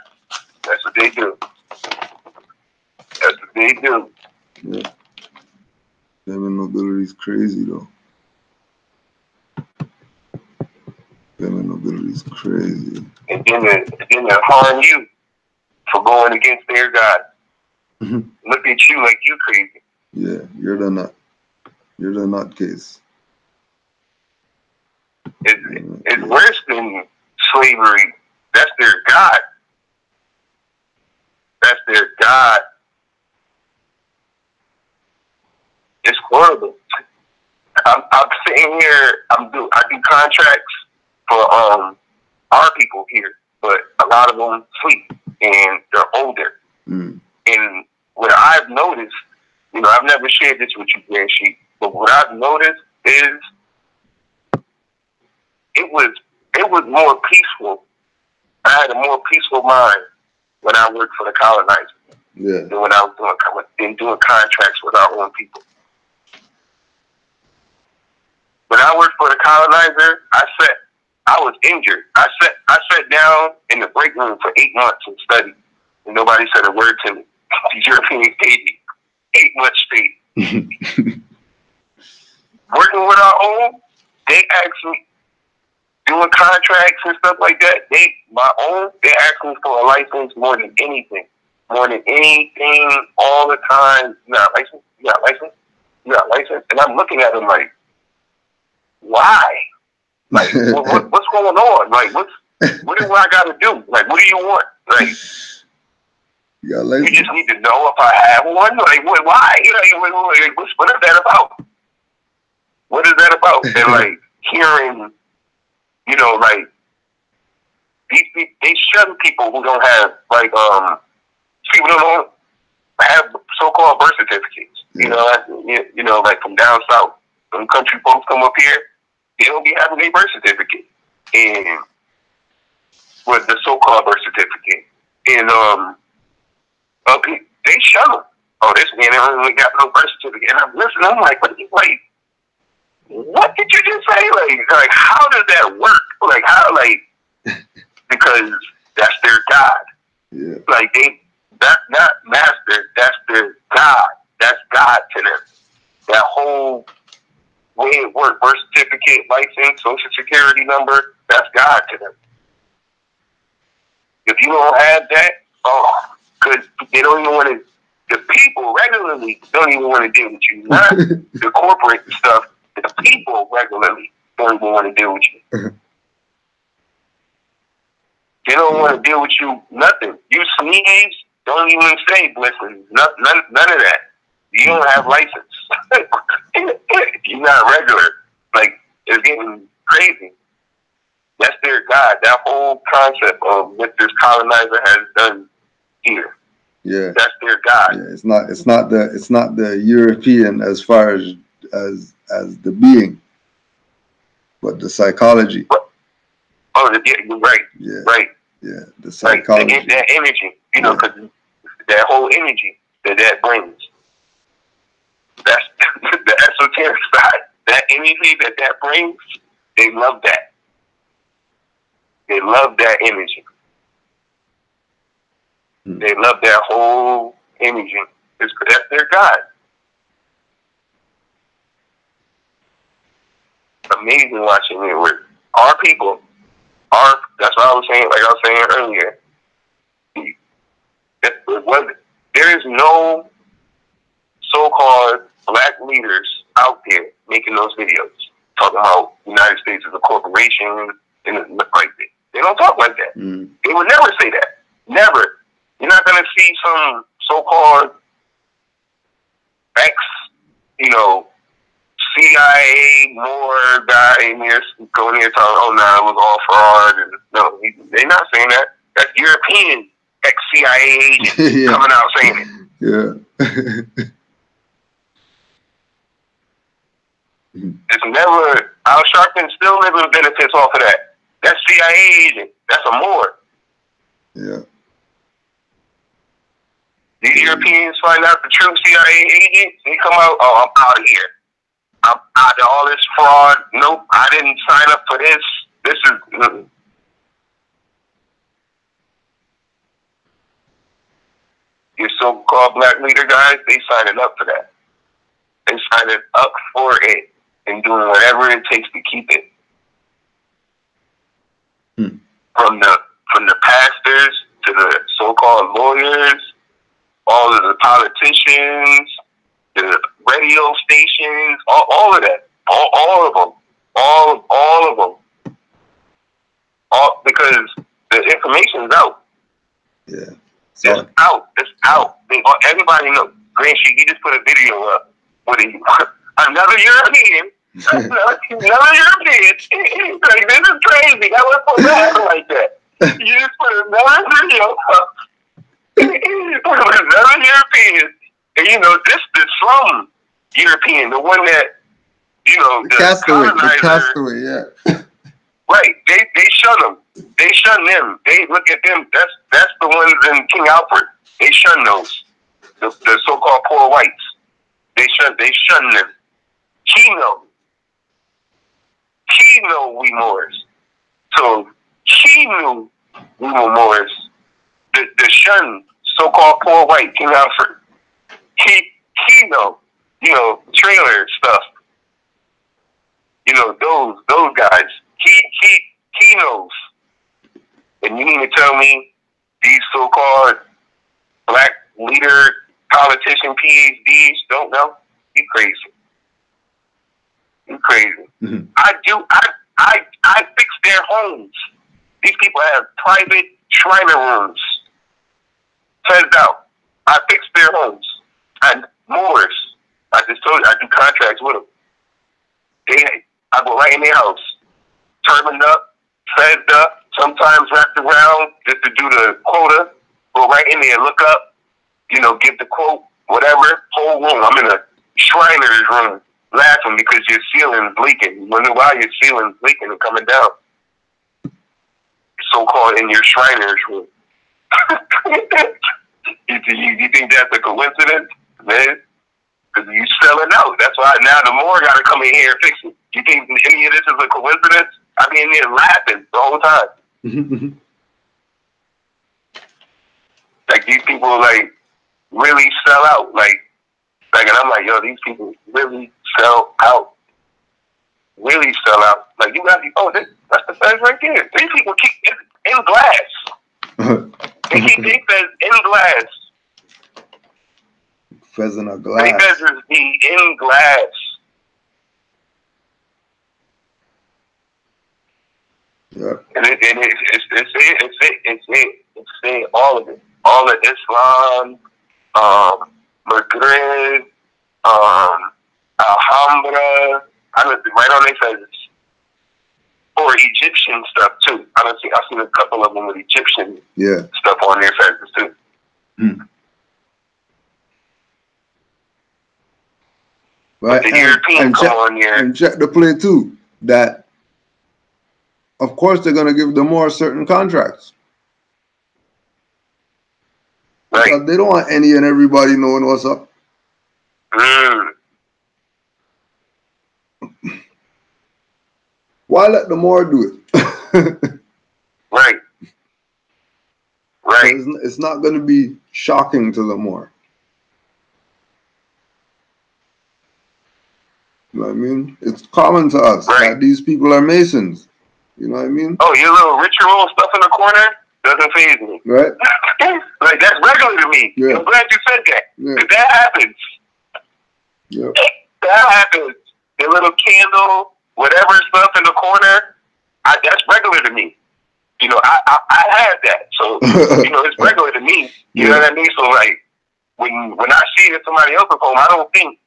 That's what they do. That's what they do. Yeah. Them nobility is crazy though. Them nobility is crazy. And then they harm you for going against their God. Look at you like you crazy. Yeah, you're the nut. You're the nutcase. It's worse than slavery. That's their God. That's their God. It's horrible. I'm sitting here. I do contracts for our people here, but a lot of them sleep and they're older. And what I've noticed, you know, I've never shared this with you, Grand Sheep, but what I've noticed is it was more peaceful. I had a more peaceful mind when I worked for the colonizer than when I was doing contracts with our own people. When I worked for the colonizer, I was injured. I sat down in the break room for 8 months and studied, and nobody said a word to me. The Europeans paid me 8 months straight. Working with our own, they asked me, doing contracts and stuff like that, they ask me for a license more than anything. More than anything, all the time. You got a license? You got a license? You got a license? And I'm looking at them like, why? Like, what's going on? Like, what do I got to do? Like, what do you want? Like, you just need to know if I have one. Like, why? You know, what is that about? What is that about? And like hearing, you know, like they shun people who don't have people who don't have so-called birth certificates. You know, like from down south, when country folks come up here, they don't be having their birth certificate, and with the so-called birth certificate, and they shut them. Oh, this man only got no birth certificate, and I'm listening. I'm like, what did you just say? Like, how does that work? Like, how? Like, because that's their God. Yeah. Like that's not master. That's their God. That's God to them. That whole way it works, birth certificate, license, social security number, that's God to them. If you don't have that, because they don't even want to, the people regularly don't even want to deal with you. Not the corporate stuff, the people regularly don't even want to deal with you. They don't want to deal with you, nothing. You sneeze, don't even say blessings, none of that. You don't have license. You're not regular. Like, it's getting crazy. That's their God. That whole concept of what this colonizer has done here. Yeah. That's their God. Yeah, it's not the European as far as the being, but the psychology. You're right. Yeah. Right. Yeah. The psychology. Like that energy, you know, because that whole energy that brings. That's the esoteric side. That energy that brings, they love that. They love that energy. They love that whole energy. That's their God. Amazing watching it with our people. That's what I was saying, like I was saying earlier. There is no so-called black leaders out there making those videos talking about the United States as a corporation and it look like that. They don't talk like that. They would never say that. Never. You're not going to see some so-called CIA Moore guy in there going there talking, oh, no, it was all fraud. And no, they're not saying that. That's European ex-CIA agent coming out saying it. Yeah. It's never, Al Sharpton still living benefits off of that. That's CIA agent. That's a Moore. Yeah. The Europeans find out the true CIA agent, they come out, oh, I'm out of here. I'm out of all this fraud. Nope, I didn't sign up for this. This is... Your so-called black leader guys, they signing up for that. They signing up for it and doing whatever it takes to keep it. From the pastors to the so-called lawyers, all of the politicians, the radio stations, all of that, all of them, all of them, because the information is out. Yeah. It's out. It's out. Everybody knows. Grand Sheik, you just put a video up. What are you? Another European. Another European. Like, this is crazy. I went for that like that. You just put another video up. Another European. And you know, this is some European, the one that, you know, the castaway, yeah. Right. They shun them. They shun them. They look at them. That's the ones in King Alfred. They shun those. The so-called poor whites. They shun them. He know we Moors. So he knew we were Moors. The shun so-called poor white King Alfred. He know. You know, trailer stuff. You know, those guys. He knows. And you mean to tell me these so-called black leader, politician, PhDs don't know? You crazy. You crazy. Mm-hmm. I fix their homes. These people have private Shriner rooms. Fezzed out. I fix their homes. And Moors. I just told you, I do contracts with them. I go right in their house. Turbaned up, fezzed up, sometimes wrapped around just to do the quota. Go right in there, look up, you know, give the quote, whatever, whole room. I'm in a Shriner's room laughing because your ceiling's leaking. You wonder why your ceiling's leaking and coming down. so-called in your Shriners room. You think that's a coincidence, man? Because you selling out. That's why now the Moor got to come in here and fix it. You think any of this is a coincidence? I be in there laughing the whole time. Like, these people, like, really sell out. Like, and I'm like, yo, these people really sell out. Really sell out. Like, you got to, that's the feds right there. These people keep it in glass. They keep their feds in glass. Feds in a glass. They feds be in glass. Yep. And it's all of it. All of Islam, Madrid, Alhambra, right on their faces. Or Egyptian stuff too. I've seen a couple of them with Egyptian stuff on their faces too. Right, the European come on here. And check the play too. That of course they're gonna give them more certain contracts. Right. Because they don't want any and everybody knowing what's up. Why let the Moor do it? Right. Right. It's not going to be shocking to the Moor. You know what I mean? It's common to us that these people are Masons. You know what I mean? Oh, your little ritual stuff in the corner doesn't faze me. Right. Like, that's regular to me. Yeah. I'm glad you said that. Yeah. 'Cause that happens. Yep. That happens. The little candle, whatever stuff in the corner, that's regular to me. You know, I have that. So, you know, it's regular to me. You know what I mean? So, like, when I see it at somebody else's home, I don't think,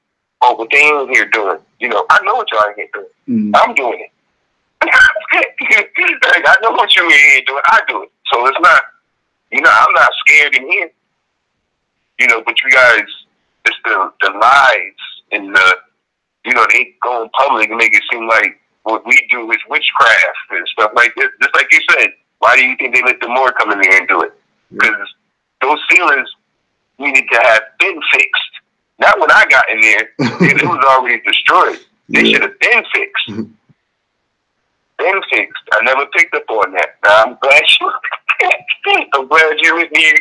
oh, what they in here doing? You know, I know what y'all in here doing. I'm doing it. Like, I know what you in here doing. I do it. So it's not, you know, I'm not scared in here. You know, but you guys, it's the lies and the, you know, they go in public and make it seem like what we do is witchcraft and stuff like this. Just like you said, why do you think they let the Moor come in there and do it? Because those ceilings needed to have been fixed. Not when I got in there. It was already destroyed. They should have been fixed. Been fixed. I never picked up on that. Now, I'm glad you with me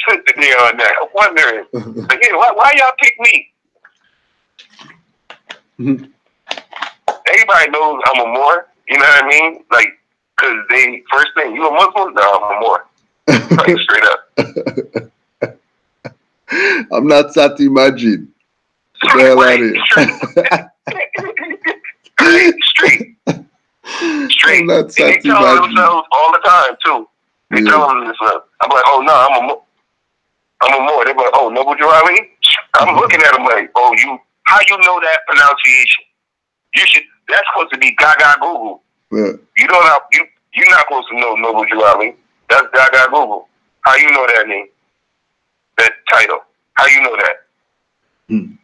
sitting there on that. I'm wondering, like, hey, why y'all pick me? Everybody knows I'm a Moor. You know what I mean? Like, because they, first thing, you a Muslim? No, I'm a Moor. Like, straight up. I'm not Sati Majid. Get the hell out of here. Straight. I'm not And they Sati tell Majid. themselves all the time, too. They tell them this stuff. I'm like, oh, no, I'm a Moor. They're like, oh, Noble Jawari? I'm looking at them like, oh, how you know that pronunciation? You should, that's supposed to be Gaga Google. Yeah. You're not supposed to know Noble Jawari. That's Gaga Google. How you know that name? That title? How you know that? You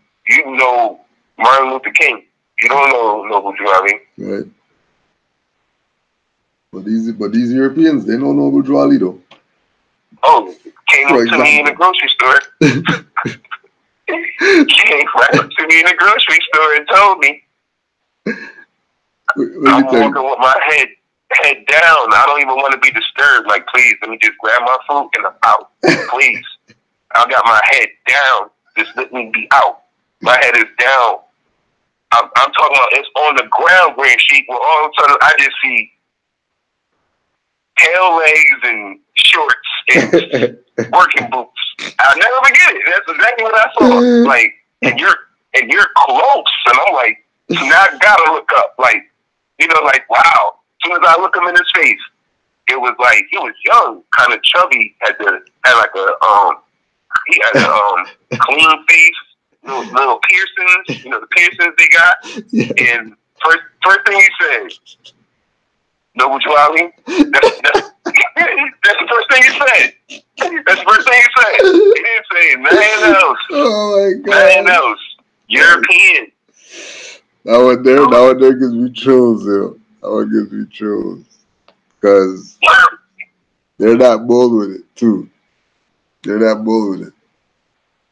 know Martin Luther King. You don't know Noble Jawari. Right. But these Europeans, they know Noble Jawari though. Oh, came up to me in the grocery store. Came right up to me in the grocery store and told me. I'm walking with my head down. I don't even want to be disturbed. Like, please, let me just grab my food and I'm out. Please. I got my head down. Just let me be out. My head is down. I'm talking about it's on the ground, Grand Sheik, where all of a sudden I just see tail legs and shorts and working boots. I'll never forget it. That's exactly what I saw. Like, and you're close. And I'm like, so now I gotta look up. Like, you know, like, wow. As soon as I look him in his face, it was like he was young, kind of chubby, had like a clean face, little piercings, you know, the piercings they got. And first thing he said, Noble Jawari, that's the first thing he said. That's the first thing he said. He didn't say nothing else. Oh my God. Nothing else. European. That one there gives me chills, yo. That one gives me chills. Because They're not bold with it too. They're not bold with it.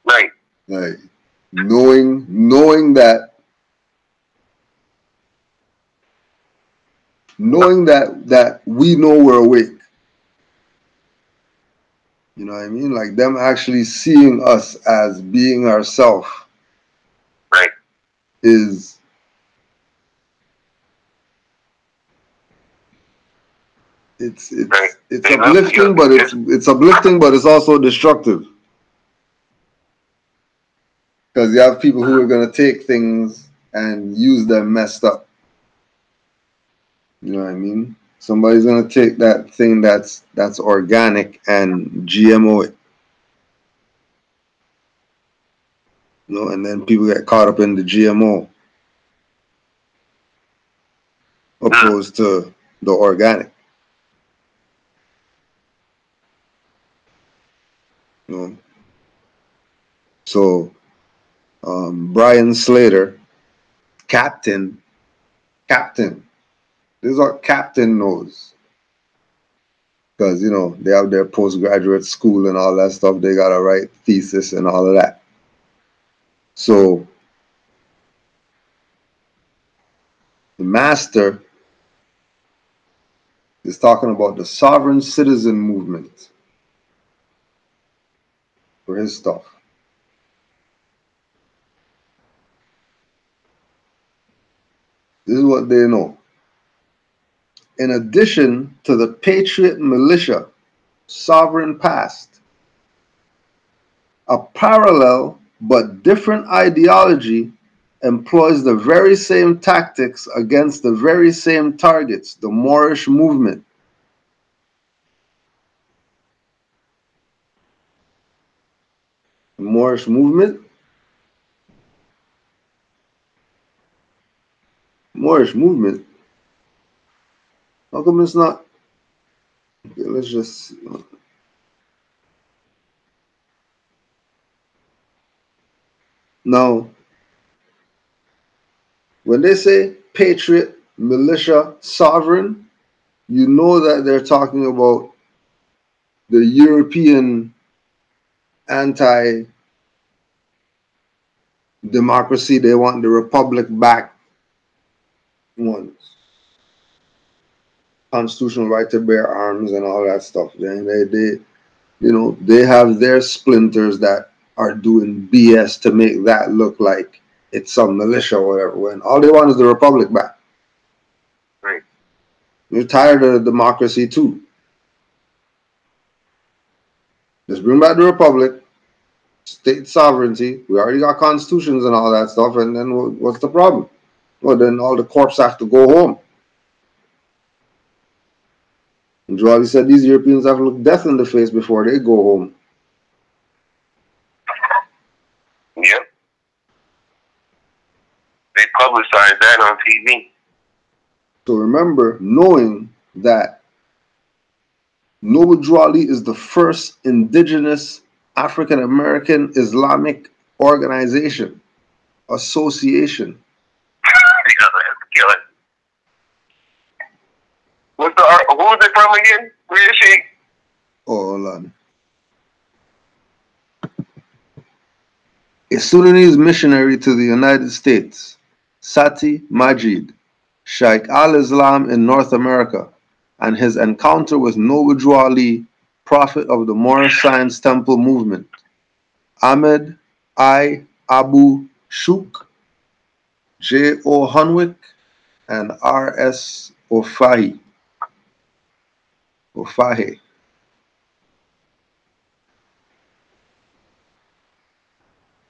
Right. Like knowing that we know we're awake. You know what I mean? Like them actually seeing us as being ourselves. Right. Is it's right. uplifting, but it's uplifting, but it's also destructive. Because you have people who are gonna take things and use them messed up. You know what I mean? Somebody's gonna take that thing that's organic and GMO it. You know, and then people get caught up in the GMO opposed to the organic. You know? So Brian Slater, Captain. This is what Captain knows. Because, you know, they have their postgraduate school and all that stuff. They got to write thesis and all of that. So the master is talking about the sovereign citizen movement for his stuff. This is what they know. In addition to the patriot militia, sovereign past, a parallel but different ideology employs the very same tactics against the very same targets, the Moorish movement. The Moorish movement? Moorish movement? How come it's not? Okay, let's just... Now, when they say patriot, militia, sovereign, you know that they're talking about the European anti-democracy. They want the republic back ones. Constitutional right to bear arms and all that stuff. They you know, they have their splinters that are doing BS to make that look like it's some militia or whatever, when all they want is the republic back. Right. You're tired of the democracy too. Just bring back the republic, state sovereignty. We already got constitutions and all that stuff, and then what's the problem? Well, then all the corps have to go home. And Joali said these Europeans have to look death in the face before they go home. Yep. They publicized that on TV. So remember, knowing that Noble Drew Ali is the first indigenous African American Islamic organization, association. Who is it from again? Where is she? Oh, hold on. A Sudanese missionary to the United States, Sati Majid, Sheikh al-Islam in North America, and his encounter with Noble Drew Ali, prophet of the Moorish Science Temple movement, Ahmed I. Abu Shuk, J. O. Hunwick, and R. S. Ofahi.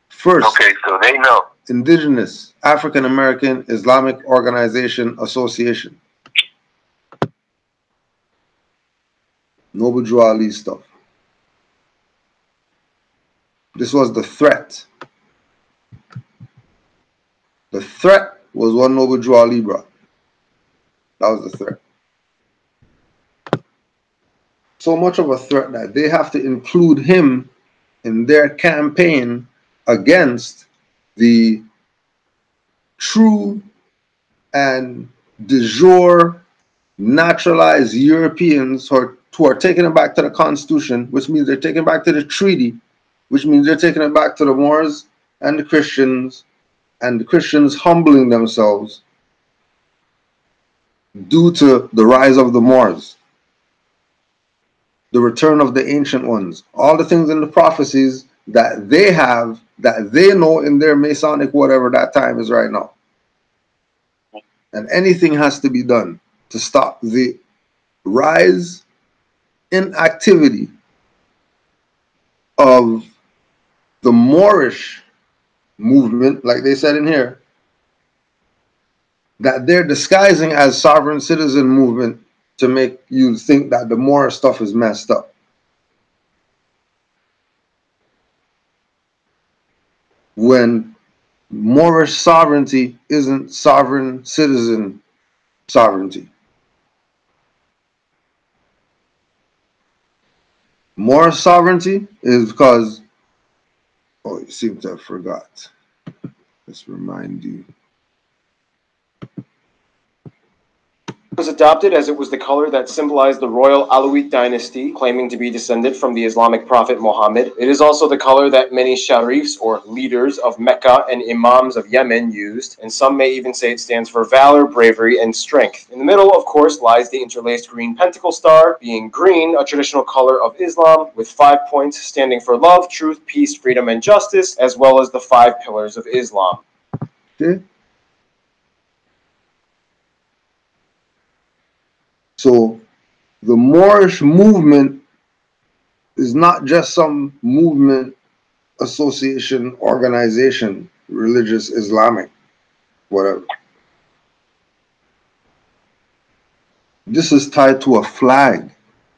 First, okay, so they know. Indigenous African American Islamic Organization Association. Noble Drew Ali stuff. This was the threat. The threat was what Noble Drew Ali brought. That was the threat. So much of a threat that they have to include him in their campaign against the true and de jure naturalized Europeans who who are taking it back to the Constitution, which means they're taking it back to the treaty, which means they're taking it back to the Moors and the Christians humbling themselves due to the rise of the Moors, the return of the ancient ones, all the things in the prophecies that they have, that they know in their Masonic whatever that time is right now. And anything has to be done to stop the rise in activity of the Moorish movement, like they said in here, that they're disguising as sovereign citizen movement to make you think that the Moorish stuff is messed up. When Moorish sovereignty isn't sovereign citizen sovereignty. Moorish sovereignty is because, oh, you seem to have forgot. Let's remind you. Was adopted as it was the color that symbolized the royal Alawite dynasty, claiming to be descended from the Islamic prophet Muhammad. It is also the color that many sharifs, or leaders of Mecca, and imams of Yemen used, and some may even say it stands for valor, bravery, and strength. In the middle, of course, lies the interlaced green pentacle star, being green, a traditional color of Islam, with 5 points standing for love, truth, peace, freedom, and justice, as well as the 5 pillars of Islam. Okay. So the Moorish movement is not just some movement, association, organization, religious, Islamic, whatever. This is tied to a flag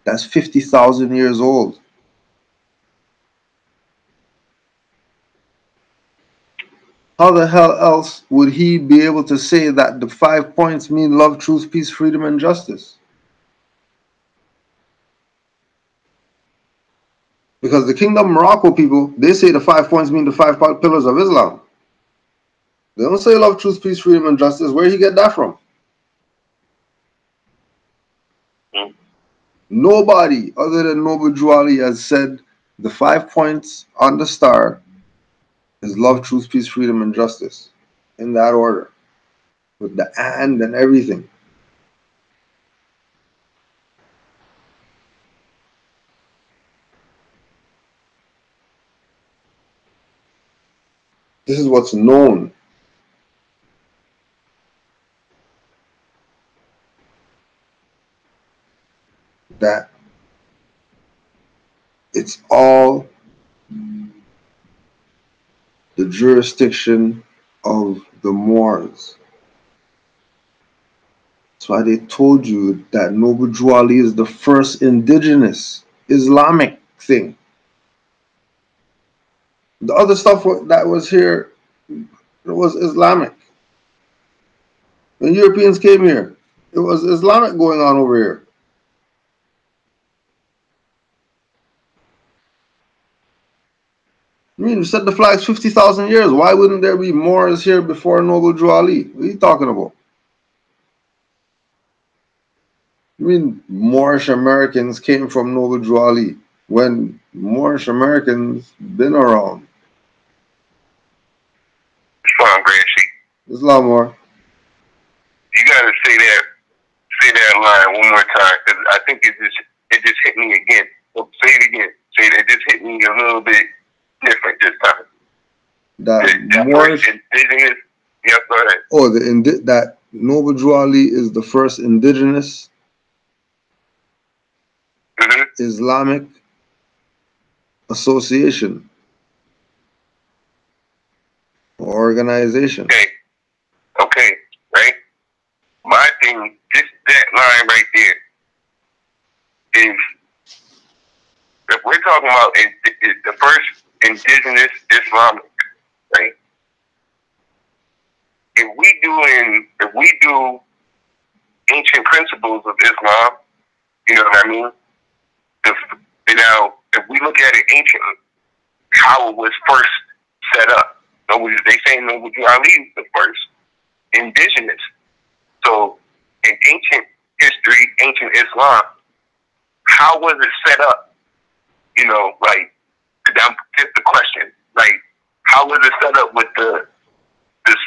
that's 50,000 years old. How the hell else would he be able to say that the 5 points mean love, truth, peace, freedom, and justice? Because the Kingdom of Morocco people, they say the 5 points mean the 5 pillars of Islam. They don't say love, truth, peace, freedom, and justice. Where did he get that from? Nobody other than Noble Drew Ali has said the 5 points on the star is love, truth, peace, freedom, and justice. In that order. With the and everything. This is what's known. That it's all the jurisdiction of the Moors. That's why they told you that Noble Drew Ali is the first indigenous Islamic thing. The other stuff that was here, it was Islamic. When Europeans came here, it was Islamic going on over here. I mean, you said the flag's 50,000 years. Why wouldn't there be Moors here before Noble Drew Ali? What are you talking about? I mean, Moorish Americans came from Noble Drew Ali when Moorish Americans been around. Islam more. You gotta say that line one more time, because I think it just hit me again. So say it again. Say that it just hit me a little bit different this time. That Moorish indigenous. Yep, go ahead. Oh, that Noble Drew Ali is the first indigenous Islamic association or organization. Okay, right? My thing, just that line right there, is if we're talking about the first indigenous Islamic, right? If we do ancient principles of Islam, you know what I mean? Now, if we look at it ancient, how it was first set up. They say Noble Drew Ali is the first indigenous. So, in ancient history, ancient Islam, how was it set up? You know, like, that's just the question. Like, how was it set up with the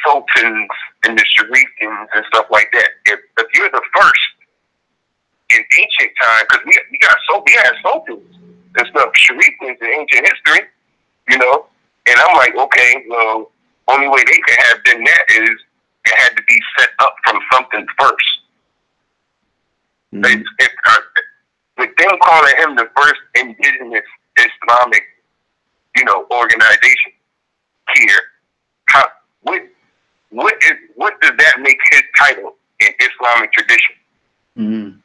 sultans and the sharifins and stuff like that? If you're the first in ancient time, because we had sultans and stuff, sharifins in ancient history, you know, and I'm like, okay, well, only way they could have done that is it had to be set up from something first. With them calling him the first indigenous Islamic, you know, organization here, what does that make his title in Islamic tradition? Mm-hmm.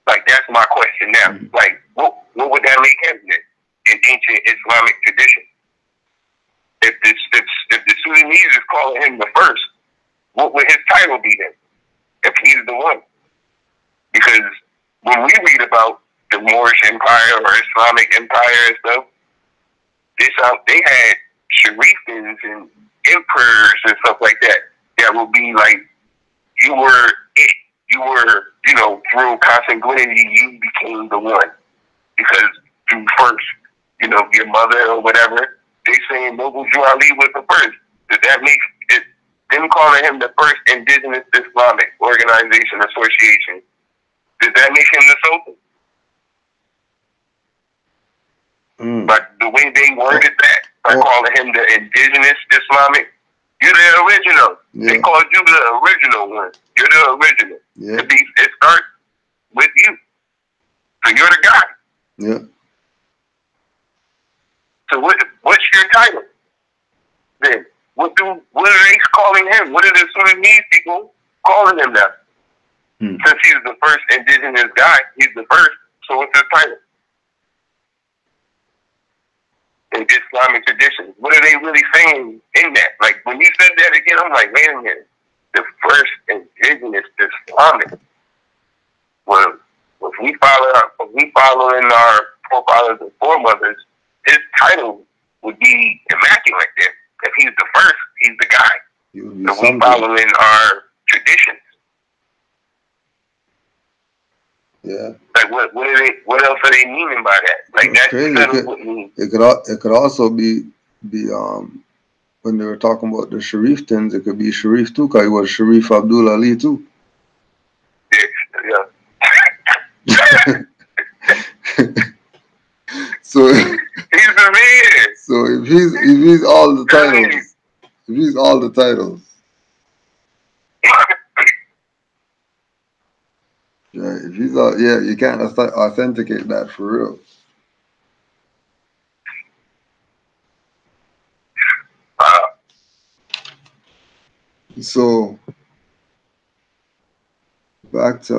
Like, that's my question now. Mm-hmm. Like, what would that make him in ancient Islamic tradition? If the Sudanese is calling him the first, what would his title be then? If he's the one? Because when we read about the Moorish Empire or Islamic Empire and stuff, they had sharifins and emperors and stuff like that. That would be like, you were it. You were, you know, through consanguinity, you became the one. Because through first, you know, your mother or whatever, they saying Noble Drew Ali was the first. Does that make it, them calling him the first indigenous Islamic organization association, does that make him the Sultan? Like the way they worded that, by calling him the indigenous Islamic, you're the original. Yeah. They called you the original one. You're the original. Yeah. It starts with you. So you're the guy. Yeah. So what's your title? Then what are they calling him? What are the Sudanese people calling him now? Since he's the first indigenous guy, he's the first. So what's his title? In Islamic tradition, what are they really saying in that? Like, when you said that again, I'm like, wait a minute. The first indigenous Islamic. Well, if we follow in our forefathers and foremothers, his title would be immaculate then. If he's the first, he's the guy. So we follow in our traditions. Yeah. Like what else are they meaning by that? Like that's crazy. It could also be when they were talking about the Sharifins, it could be Sharif too, because he was Sharif Abdul Ali too. Yeah. So he's the man. So if he's all the titles, yeah, if he's all, yeah, you can't authenticate that for real. So back to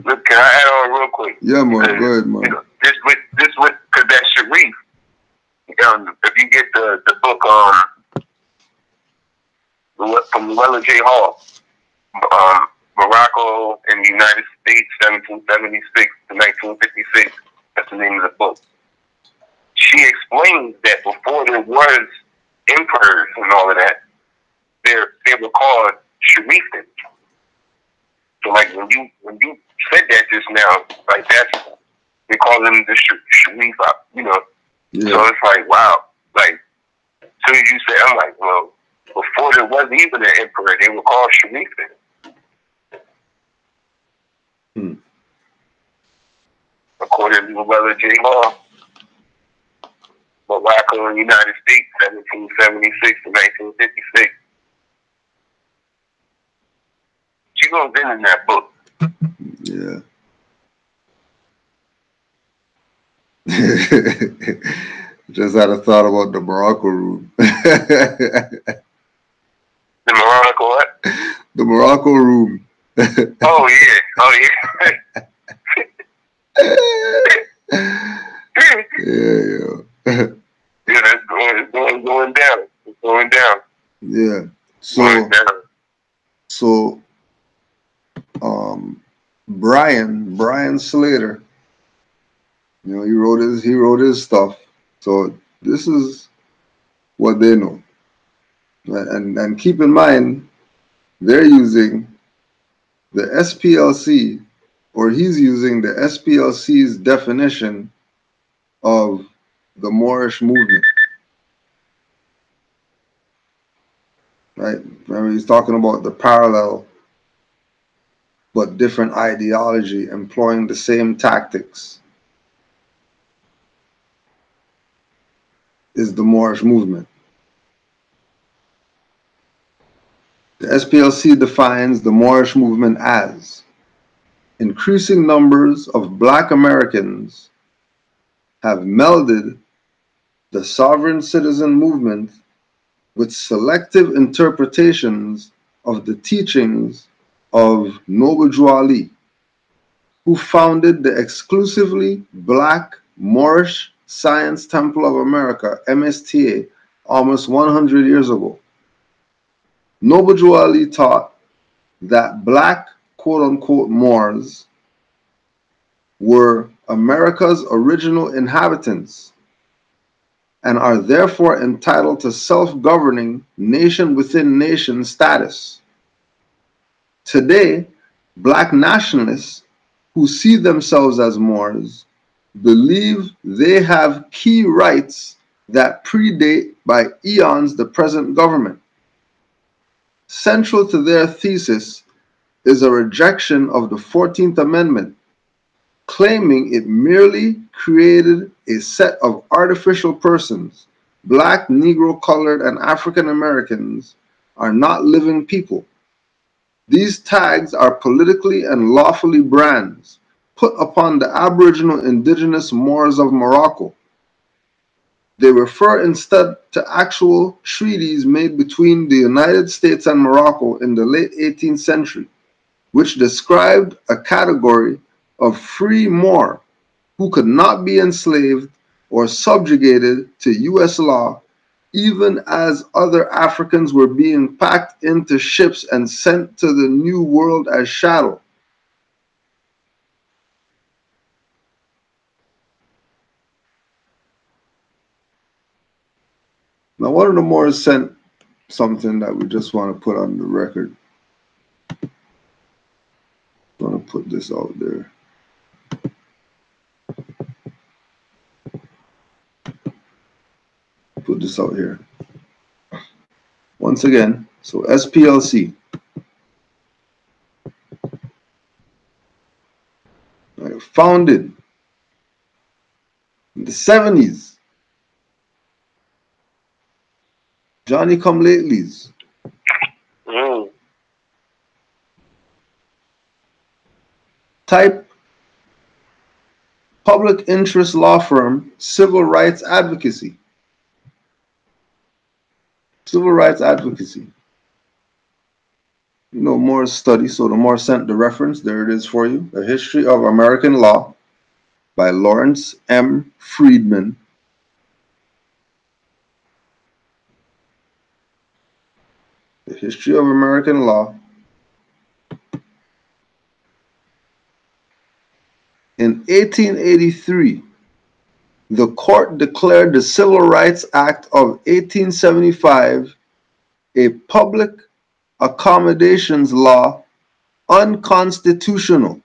Look, can I add on real quick? Yeah, man. Go ahead, man. You know, this with because that Sharif. If you get the book from Llewellyn J. Hall, Morocco and the United States, 1776 to 1956. That's the name of the book. She explains that before there was emperors and all of that, they were called Sharifin. So like when you said that just now, like that's they call them the Sharif, you know. Yeah. So it's like wow, like as soon as you say, I'm like, well, before there wasn't even an emperor, they were called Sharifin. According to Llewellyn J. Hall, Morocco and United States, 1776 to 1956. She goes in that book. Yeah. Just had a thought about the Morocco room. The Morocco what? The Morocco room. Oh yeah. Yeah. Yeah, that's going down. It's going down. Yeah. So Brian Slater, you know, he wrote his stuff. So this is what they know. And keep in mind, they're using the SPLC or he's using the SPLC's definition of the Moorish movement. Right? Remember, he's talking about the parallel but different ideology employing the same tactics is the Moorish movement. The SPLC defines the Moorish movement as increasing numbers of Black Americans have melded the sovereign citizen movement with selective interpretations of the teachings of Noble Drew Ali, who founded the exclusively Black Moorish Science Temple of America, MSTA, almost 100 years ago. Noble Drew Ali taught that Black quote-unquote Moors were America's original inhabitants and are therefore entitled to self-governing nation-within-nation status. Today, Black nationalists who see themselves as Moors believe they have key rights that predate by eons the present government. Central to their thesis is a rejection of the 14th Amendment, claiming it merely created a set of artificial persons. Black, Negro, colored, and African Americans are not living people. These tags are politically and lawfully brands put upon the Aboriginal indigenous Moors of Morocco. They refer instead to actual treaties made between the United States and Morocco in the late 18th century, which described a category of free Moor who could not be enslaved or subjugated to U.S. law, even as other Africans were being packed into ships and sent to the New World as chattel. Now, one of the Moors sent something that we just want to put on the record. I want to put this out there. Put this out here. Once again, so SPLC. Right, founded in the 70s. Johnny come latelys. Type public interest law firm, civil rights advocacy. Civil rights advocacy. You know, Moore's study, so the Moore sent the reference. There it is for you. A History of American Law by Lawrence M. Friedman. The History of American Law. In 1883, the court declared the Civil Rights Act of 1875 a public accommodations law unconstitutional.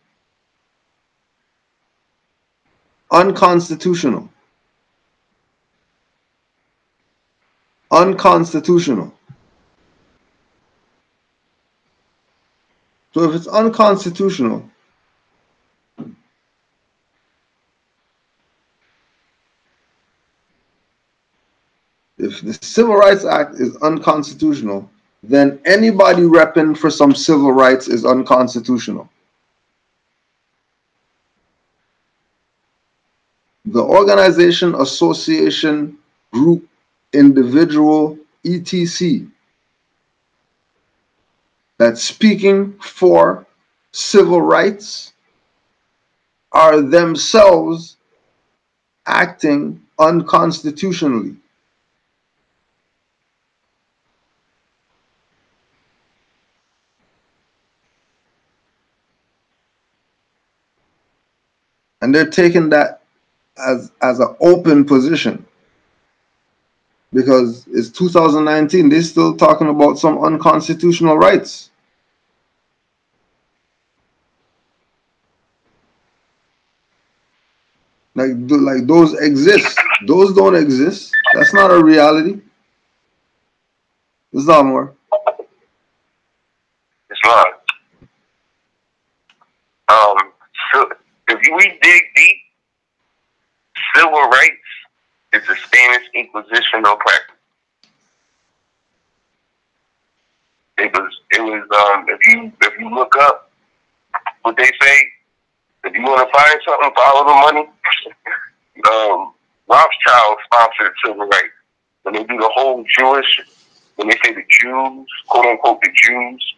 Unconstitutional. Unconstitutional. So if it's unconstitutional, if the Civil Rights Act is unconstitutional, then anybody repping for some civil rights is unconstitutional. The organization, association, group, individual, etc. that's speaking for civil rights are themselves acting unconstitutionally. And they're taking that as an open position. Because it's 2019, they're still talking about some unconstitutional rights. like those exist. Those don't exist. That's not a reality. It's not more. It's not. So if we dig deep, civil rights is a Spanish Inquisitional practice. It was if you look up what they say, if you want to find something, follow the money. Rothschild sponsored civil rights. When they do the whole Jewish, when they say the Jews, quote unquote the Jews,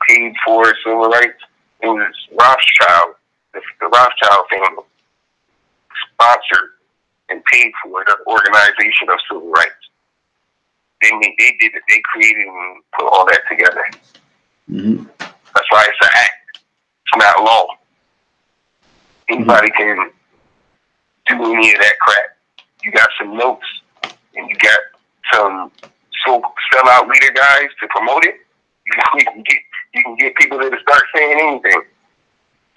paid for civil rights, it was Rothschild, the Rothschild family sponsored and paid for the organization of civil rights. They did it. They created and put all that together. Mm-hmm. That's why it's an act. It's not law. Anybody can do any of that crap. You got some notes and you got some sellout leader guys to promote it. You can get people to start saying anything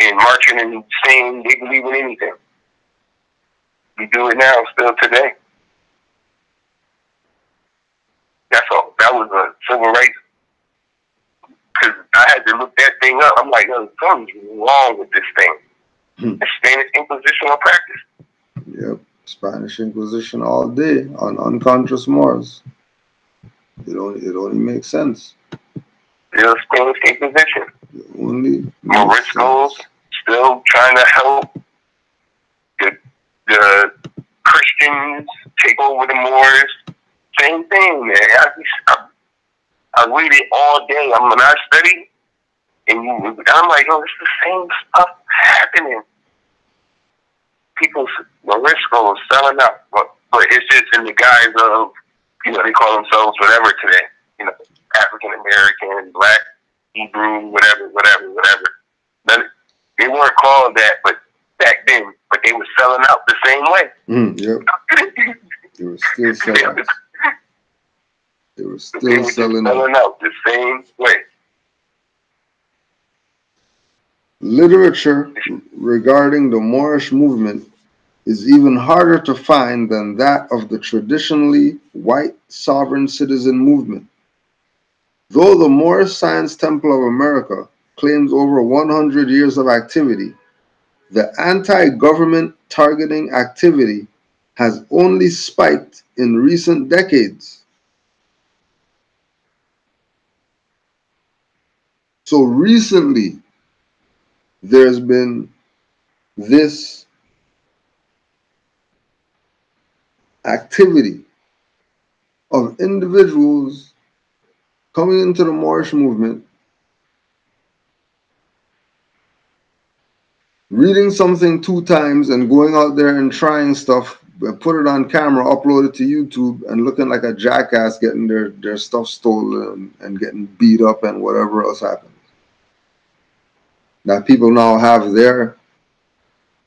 and marching and saying they believe in anything. We do it now, still today. That's all. That was a civil rights. Because I had to look that thing up. I'm like, no, something's wrong with this thing. It's Spanish Inquisitional practice. Yep, Spanish Inquisition all day on unconscious Moors. It only makes sense. Still Spanish Inquisition. Moriscos still trying to help the Christians take over the Moors. Same thing, man. I read it all day. When I study, and I'm like, oh, it's the same stuff happening. People, Moriscos selling out, but it's just in the guise of, they call themselves whatever today. African American, Black, Hebrew, whatever. They weren't called that, but back then, but they were selling out the same way. Yep. They were still selling out. They were still selling out the same way. Literature regarding the Moorish movement is even harder to find than that of the traditionally white sovereign citizen movement. Though the Moorish Science Temple of America claims over 100 years of activity, the anti-government targeting activity has only spiked in recent decades. So recently, there's been this activity of individuals coming into the Moorish movement, reading something 2 times and going out there and trying stuff, put it on camera, upload it to YouTube, and looking like a jackass, getting their stuff stolen and getting beat up and whatever else happens. That people now have their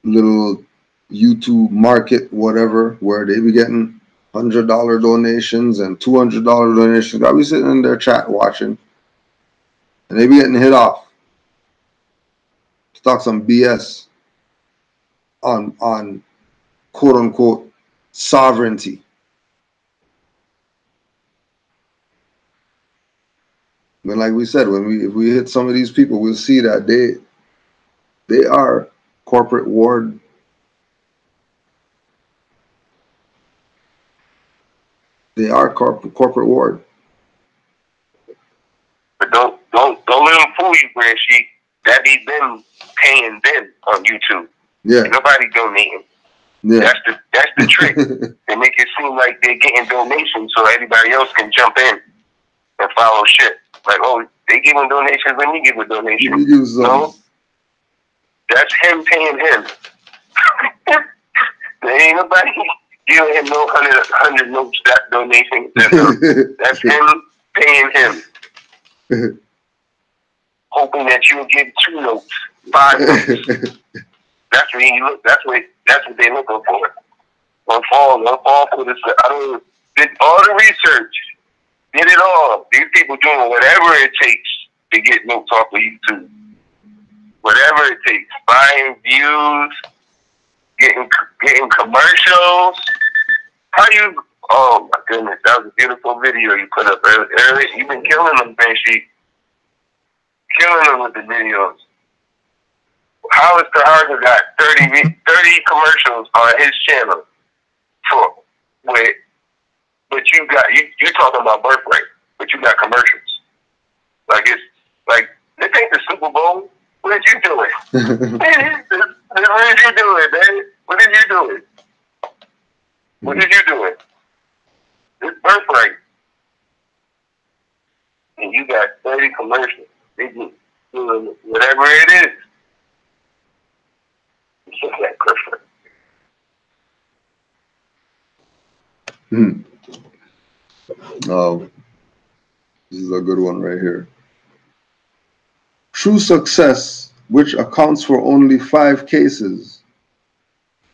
little YouTube market, whatever, where they be getting $100 donations and $200 donations. I'll be sitting in their chat watching, and they be getting hit off. Talk some BS on quote unquote sovereignty. But like we said, if we hit some of these people, we'll see that they are corporate ward. They are corporate ward. But don't let them fool you, Grand Sheik. That be them paying them on YouTube. Yeah. Nobody donating. Yeah. That's the trick. They make it seem like they're getting donations so everybody else can jump in and follow shit. Like, oh, they giving donations, let me give a donation. No, that's him paying him. There ain't nobody giving him no 100 notes that donation. That's him paying him. Hoping that you'll give 2 notes, 5 notes. That's what they're looking for. Don't fall for this. Did all the research, did it all. These people doing whatever it takes to get notes off of YouTube. whatever it takes, buying views, getting commercials. How you? Oh my goodness, that was a beautiful video you put up earlier. You've been killing them, Banshee. Killing them with the videos. How is Taharka got 30 commercials on his channel but you're talking about birth rate, but you got commercials. Like it's like this ain't the Super Bowl. What are you doing? What are you doing, man? What are you doing? What are you doing? It's birth rate. And you got 30 commercials. They just doing whatever it is. It's just that perfect. This is a good one right here. True success, which accounts for only 5 cases,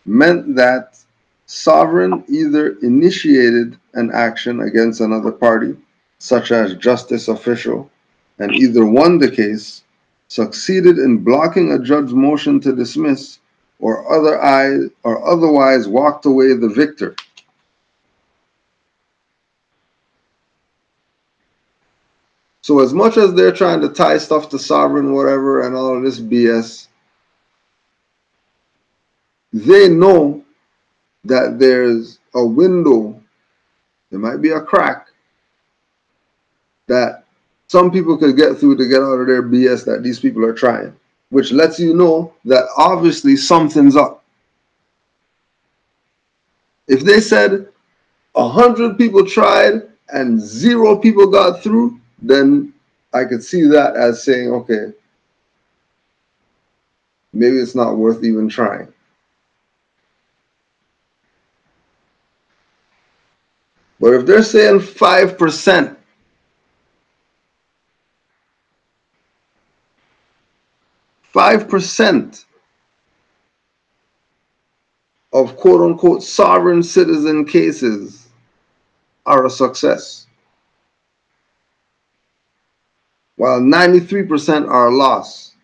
meant that sovereign either initiated an action against another party, such as justice official, and either won the case, succeeded in blocking a judge's motion to dismiss, or otherwise walked away the victor. So as much as they're trying to tie stuff to sovereign, whatever, and all of this BS, they know that there's a window, there might be a crack, that some people could get through to get out of their BS that these people are trying, which lets you know that obviously something's up. If they said 100 people tried and 0 people got through, then I could see that as saying, okay, maybe it's not worth even trying. But if they're saying 5%, of quote-unquote sovereign citizen cases are a success, while 93% are a loss.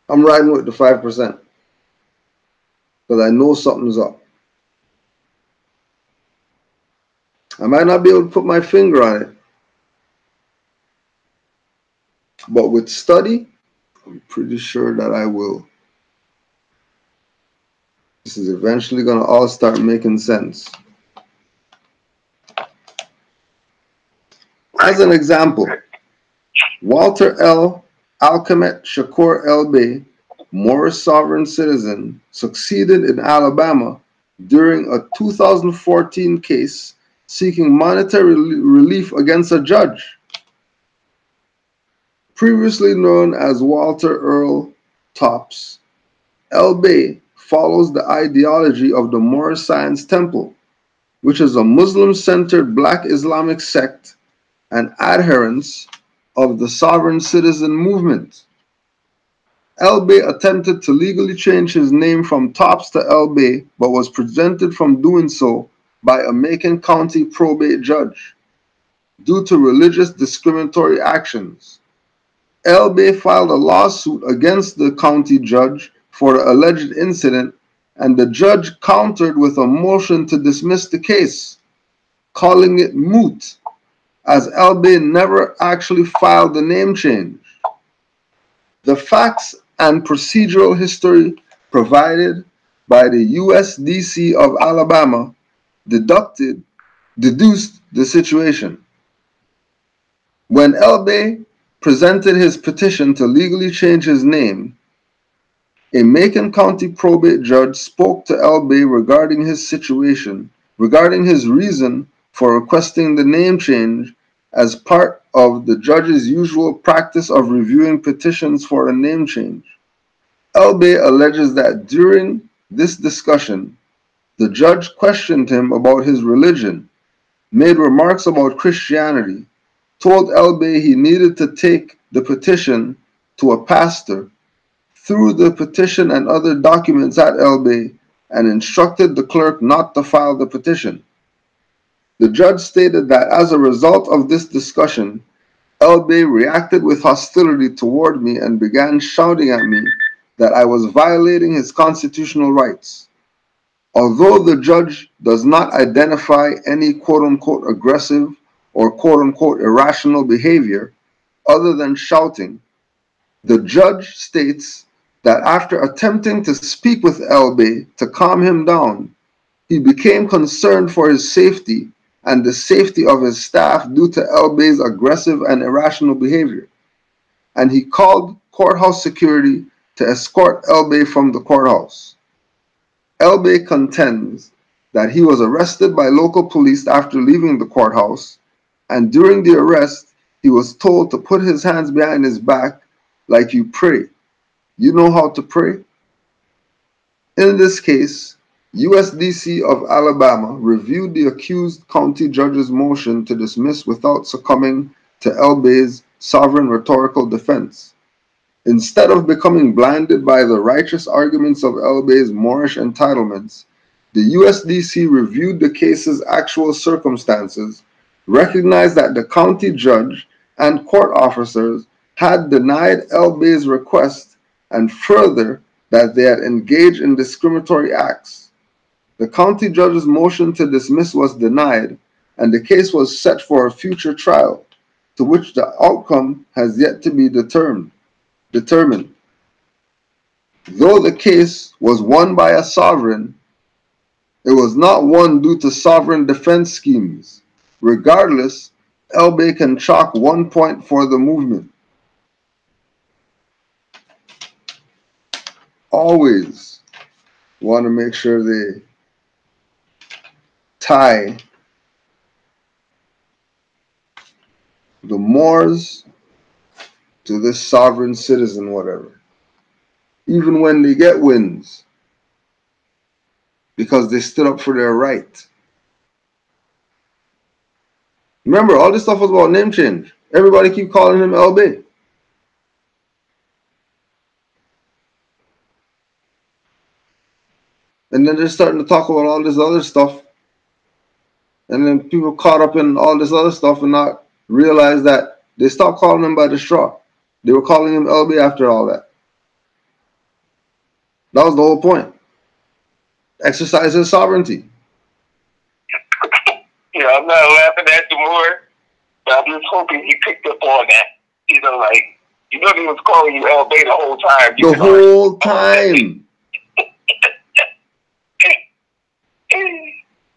I'm riding with the 5% because I know something's up. I might not be able to put my finger on it, but with study, I'm pretty sure that I will. This is eventually going to all start making sense. As an example, Walter L. Alcamet Shakur L. Bay, Moorish sovereign citizen, succeeded in Alabama during a 2014 case seeking monetary relief against a judge. Previously known as Walter Earl Tops, L. Bay follows the ideology of the Moorish Science Temple, which is a Muslim-centered Black Islamic sect and adherents of the sovereign citizen movement. L. Bay attempted to legally change his name from Tops to L. Bay, but was prevented from doing so by a Macon County probate judge due to religious discriminatory actions. L. Bay filed a lawsuit against the county judge for the alleged incident, and the judge countered with a motion to dismiss the case, calling it moot, as L. Bay never actually filed the name change. The facts and procedural history provided by the USDC of Alabama deduced the situation. When L. Bay presented his petition to legally change his name, a Macon County probate judge spoke to L. Bay regarding his situation, regarding his reason for requesting the name change as part of the judge's usual practice of reviewing petitions for a name change. L. Bay alleges that during this discussion, the judge questioned him about his religion, made remarks about Christianity, told L. Bay he needed to take the petition to a pastor, threw the petition and other documents at L. Bay, and instructed the clerk not to file the petition. The judge stated that as a result of this discussion, Elbe reacted with hostility toward me and began shouting at me that I was violating his constitutional rights. Although the judge does not identify any quote-unquote aggressive or quote-unquote irrational behavior other than shouting, the judge states that after attempting to speak with Elbe to calm him down, he became concerned for his safety and the safety of his staff due to Elbe's aggressive and irrational behavior, and he called courthouse security to escort Elbe from the courthouse. Elbe contends that he was arrested by local police after leaving the courthouse, and during the arrest, he was told to put his hands behind his back like you pray. You know how to pray? In this case, USDC of Alabama reviewed the accused county judge's motion to dismiss without succumbing to Elbe's sovereign rhetorical defense. Instead of becoming blinded by the righteous arguments of Elbe's Moorish entitlements, the USDC reviewed the case's actual circumstances, recognized that the county judge and court officers had denied Elbe's request, and further that they had engaged in discriminatory acts. The county judge's motion to dismiss was denied, and the case was set for a future trial, to which the outcome has yet to be determined. Though the case was won by a sovereign, it was not won due to sovereign defense schemes. Regardless, Elbe can chalk 1 point for the movement. Always want to make sure they tie the Moors to this sovereign citizen, whatever. Even when they get wins, because they stood up for their right. Remember, all this stuff was about name change. Everybody keep calling him LB. And then they're starting to talk about all this other stuff. And then people caught up in all this other stuff and not realize that they stopped calling him by the straw. They were calling him LB after all that. That was the whole point. Exercise his sovereignty. Yeah, I'm not laughing at you more, but I'm just hoping he picked up on that. You know, like, you know, he was calling you LB the whole time. The whole time.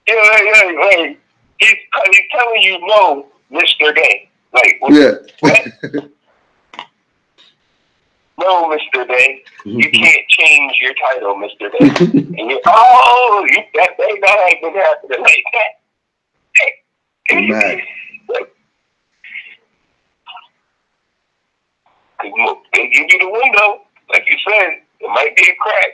Yeah, he's telling you no, Mr. Day. Like, yeah. What? No, Mr. Day, you can't change your title, Mr. Day. And you're, that ain't been happening like that. Mad. They give you the window, like you said, it might be a crack.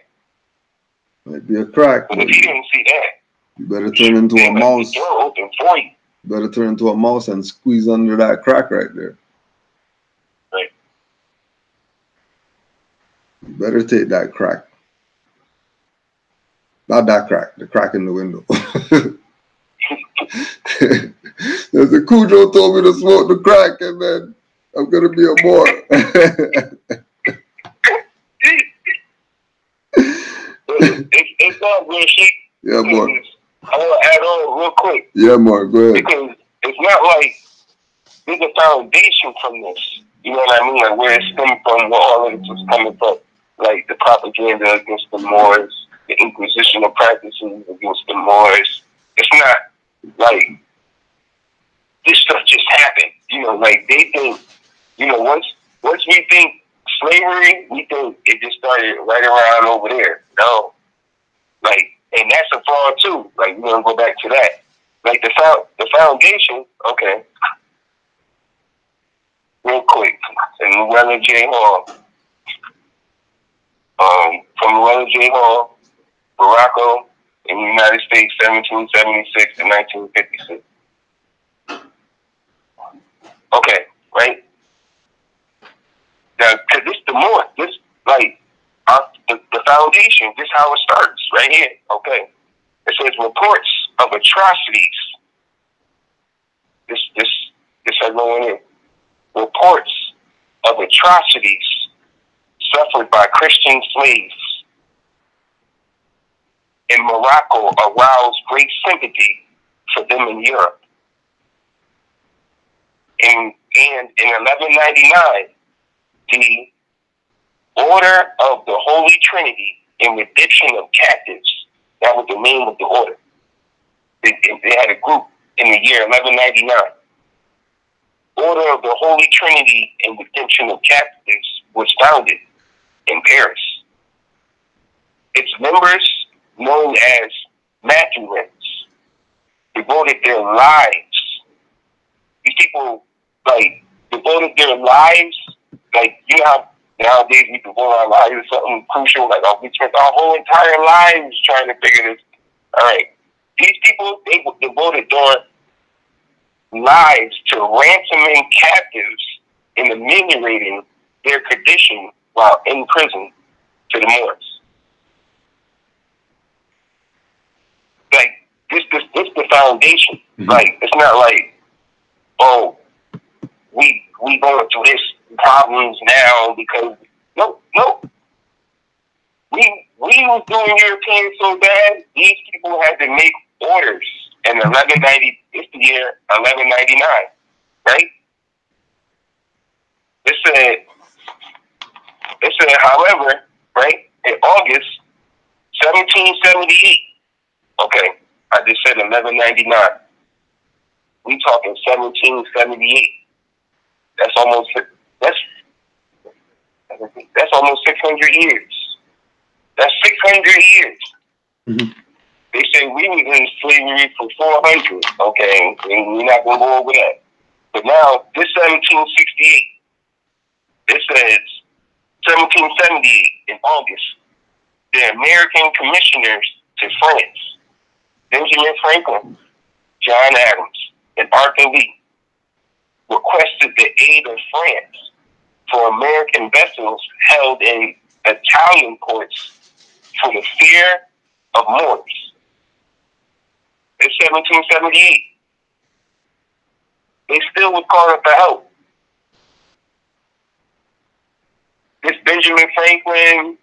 Might be a crack. But if you didn't see that, you better turn into a mouse. The door open for you. Better turn into a mouse and squeeze under that crack right there. Right. You better take that crack. Not that crack, the crack in the window. There's a Cujo told me to smoke the crack, and then I'm gonna be a Moor. It's not real shit. Yeah, Moor. I want to add on real quick. Yeah, Moor, go ahead. Because it's not like there's a foundation from this. You know what I mean? Like where it stemmed from, where all of this was coming from. Like the propaganda against the Moors, the inquisitional practices against the Moors. It's not like this stuff just happened. You know, like they think, you know, once we think slavery, we think it just started right around over there. No. Like, and that's a fraud too. Like, we're gonna go back to that. Like the foundation, okay. Real quick. In Llewellyn J. Hall. From Llewellyn J. Hall, Morocco, in the United States, 1776 to 1956. Okay, right? Now, because this the more, this, like, the foundation, this is how it starts, right here, okay? It says reports of atrocities this are going in. Reports of atrocities suffered by Christian slaves in Morocco aroused great sympathy for them in Europe. And in 1199, the Order of the Holy Trinity in Redemption of Captives, that was the name of the order. They had a group in the year 1199. Order of the Holy Trinity in Redemption of Captives was founded in Paris. Its members, known as Matulans, devoted their lives. These people, like, devoted their lives, like, you know how nowadays we devote our lives to something crucial, like, oh, we spent our whole entire lives trying to figure this. All right. These people, they devoted their lives to ransoming captives and ameliorating their condition while in prison to the Moors. Like, this the foundation. Like, it's not like, oh, we going through this problems now because no. We was doing Europeans so bad, these people had to make orders in 1190. It's the year 1199, right? It said, however, right, in August 1778. Okay, I just said 1199. We talking 1778. That's almost 600 years. That's 600 years. Mm-hmm. They say we was in slavery for 400. Okay, and we're not gonna go over that. But now this 1768. It says 1778 in August. The American commissioners to France, Benjamin Franklin, John Adams, and Arthur Lee, requested the aid of France for American vessels held in Italian ports for the fear of Moors. It's 1778. They still was calling for help. This Benjamin Franklin,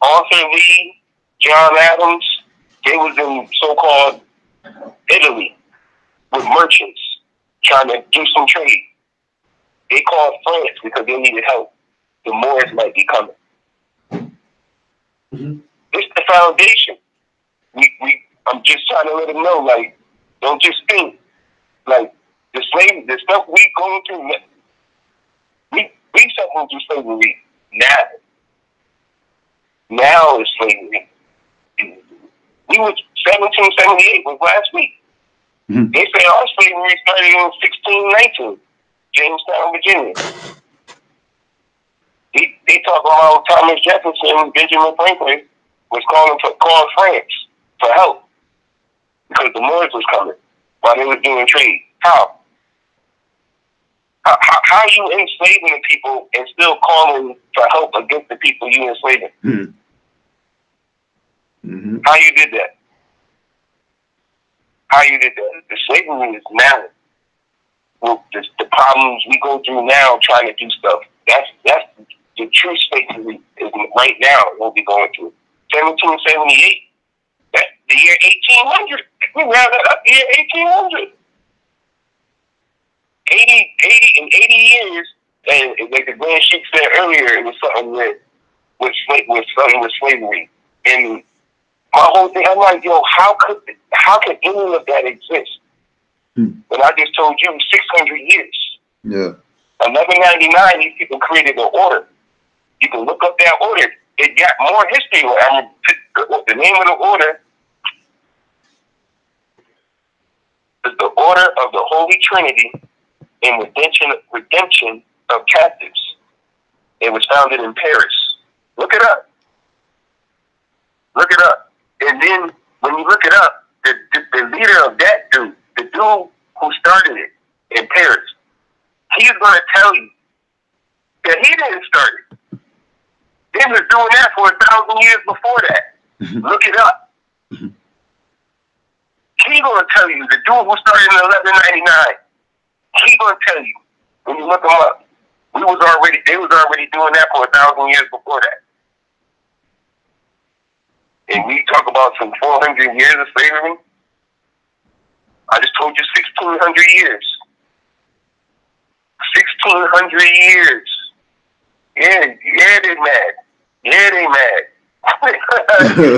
Arthur Lee, John Adams, they was in so-called Italy with merchants trying to do some trade. They called France because they needed help. The Moors might be coming. Mm-hmm. This is the foundation. I'm just trying to let them know, like, don't just think, like, the stuff we going through, we suffer through slavery now. Now is slavery. We was 1778 was last week. Mm-hmm. They say our slavery started in 1619, Jamestown, Virginia. They talk about Thomas Jefferson, Benjamin Franklin was called France for help because the Moors was coming while they were doing trade. How are you enslaving the people and still calling for help against the people you enslaving? Mm-hmm. Mm-hmm. How you did that? The slavery is now. Well, the problems we go through now trying to do stuff. That's the true slavery is right now what we're going through. 1778. That's the year 1800. We round that up the year 1800. 80 years, and like the Grand Sheik said earlier, it was something with slavery. And my whole thing, I'm like, yo, how could any of that exist? But I just told you 600 years. Yeah. 1199, these people created an order. You can look up that order. It got more history. The name of the order is the Order of the Holy Trinity in Redemption of Captives. It was founded in Paris. Look it up. And then when you look it up, the leader of that dude, the dude who started it in Paris, he's going to tell you that he didn't start it. They was doing that for 1,000 years before that. Look it up. He gonna tell you, the dude who started in 1199, he gonna tell you, when you look him up, they was already doing that for 1,000 years before that. And we talk about some 400 years of slavery. I just told you 1,600 years. 1,600 years. Yeah, they mad. Yeah, they mad.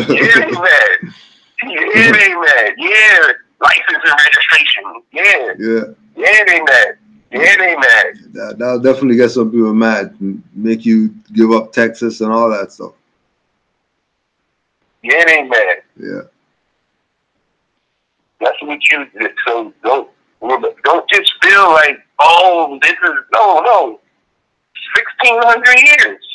Yeah, they mad. Yeah, they mad. Yeah, license and registration. Yeah. Yeah. Yeah, they mad. Yeah, they mad. That'll definitely get some people mad. Make you give up Texas and all that stuff. Yeah, they mad. Yeah. That's what you did. So don't just feel like, oh, this is no. 1,600 years.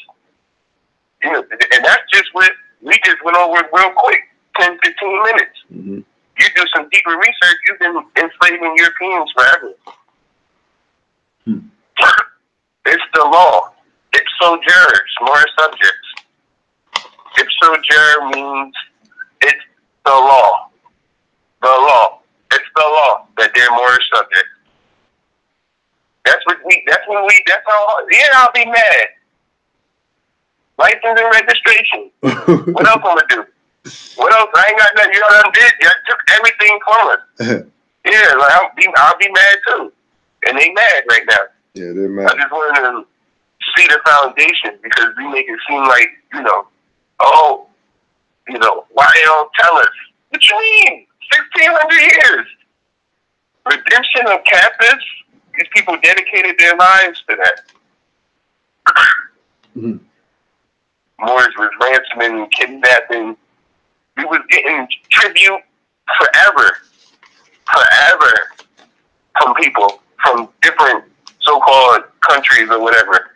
You know, and that's just what we just went over it real quick, 10, 15 minutes. Mm-hmm. You do some deeper research, you've been enslaving Europeans forever. It's the law. Ipso juror, Moorish subjects. Ipso juror means it's the law. The law. It's the law that they're Moorish subjects. That's how, yeah, I'll be mad. License and registration. What else I'm gonna do? What else? I ain't got nothing. You know what I did? I took everything from us. Yeah, like I'll be mad too. And they mad right now. Yeah, they're mad. I just wanted to see the foundation because we make it seem like, oh, why they don't tell us? What you mean? 1,600 years. Redemption of captives? These people dedicated their lives to that. Mm-hmm. Moors was ransoming, kidnapping. We was getting tribute forever from people from different so-called countries or whatever,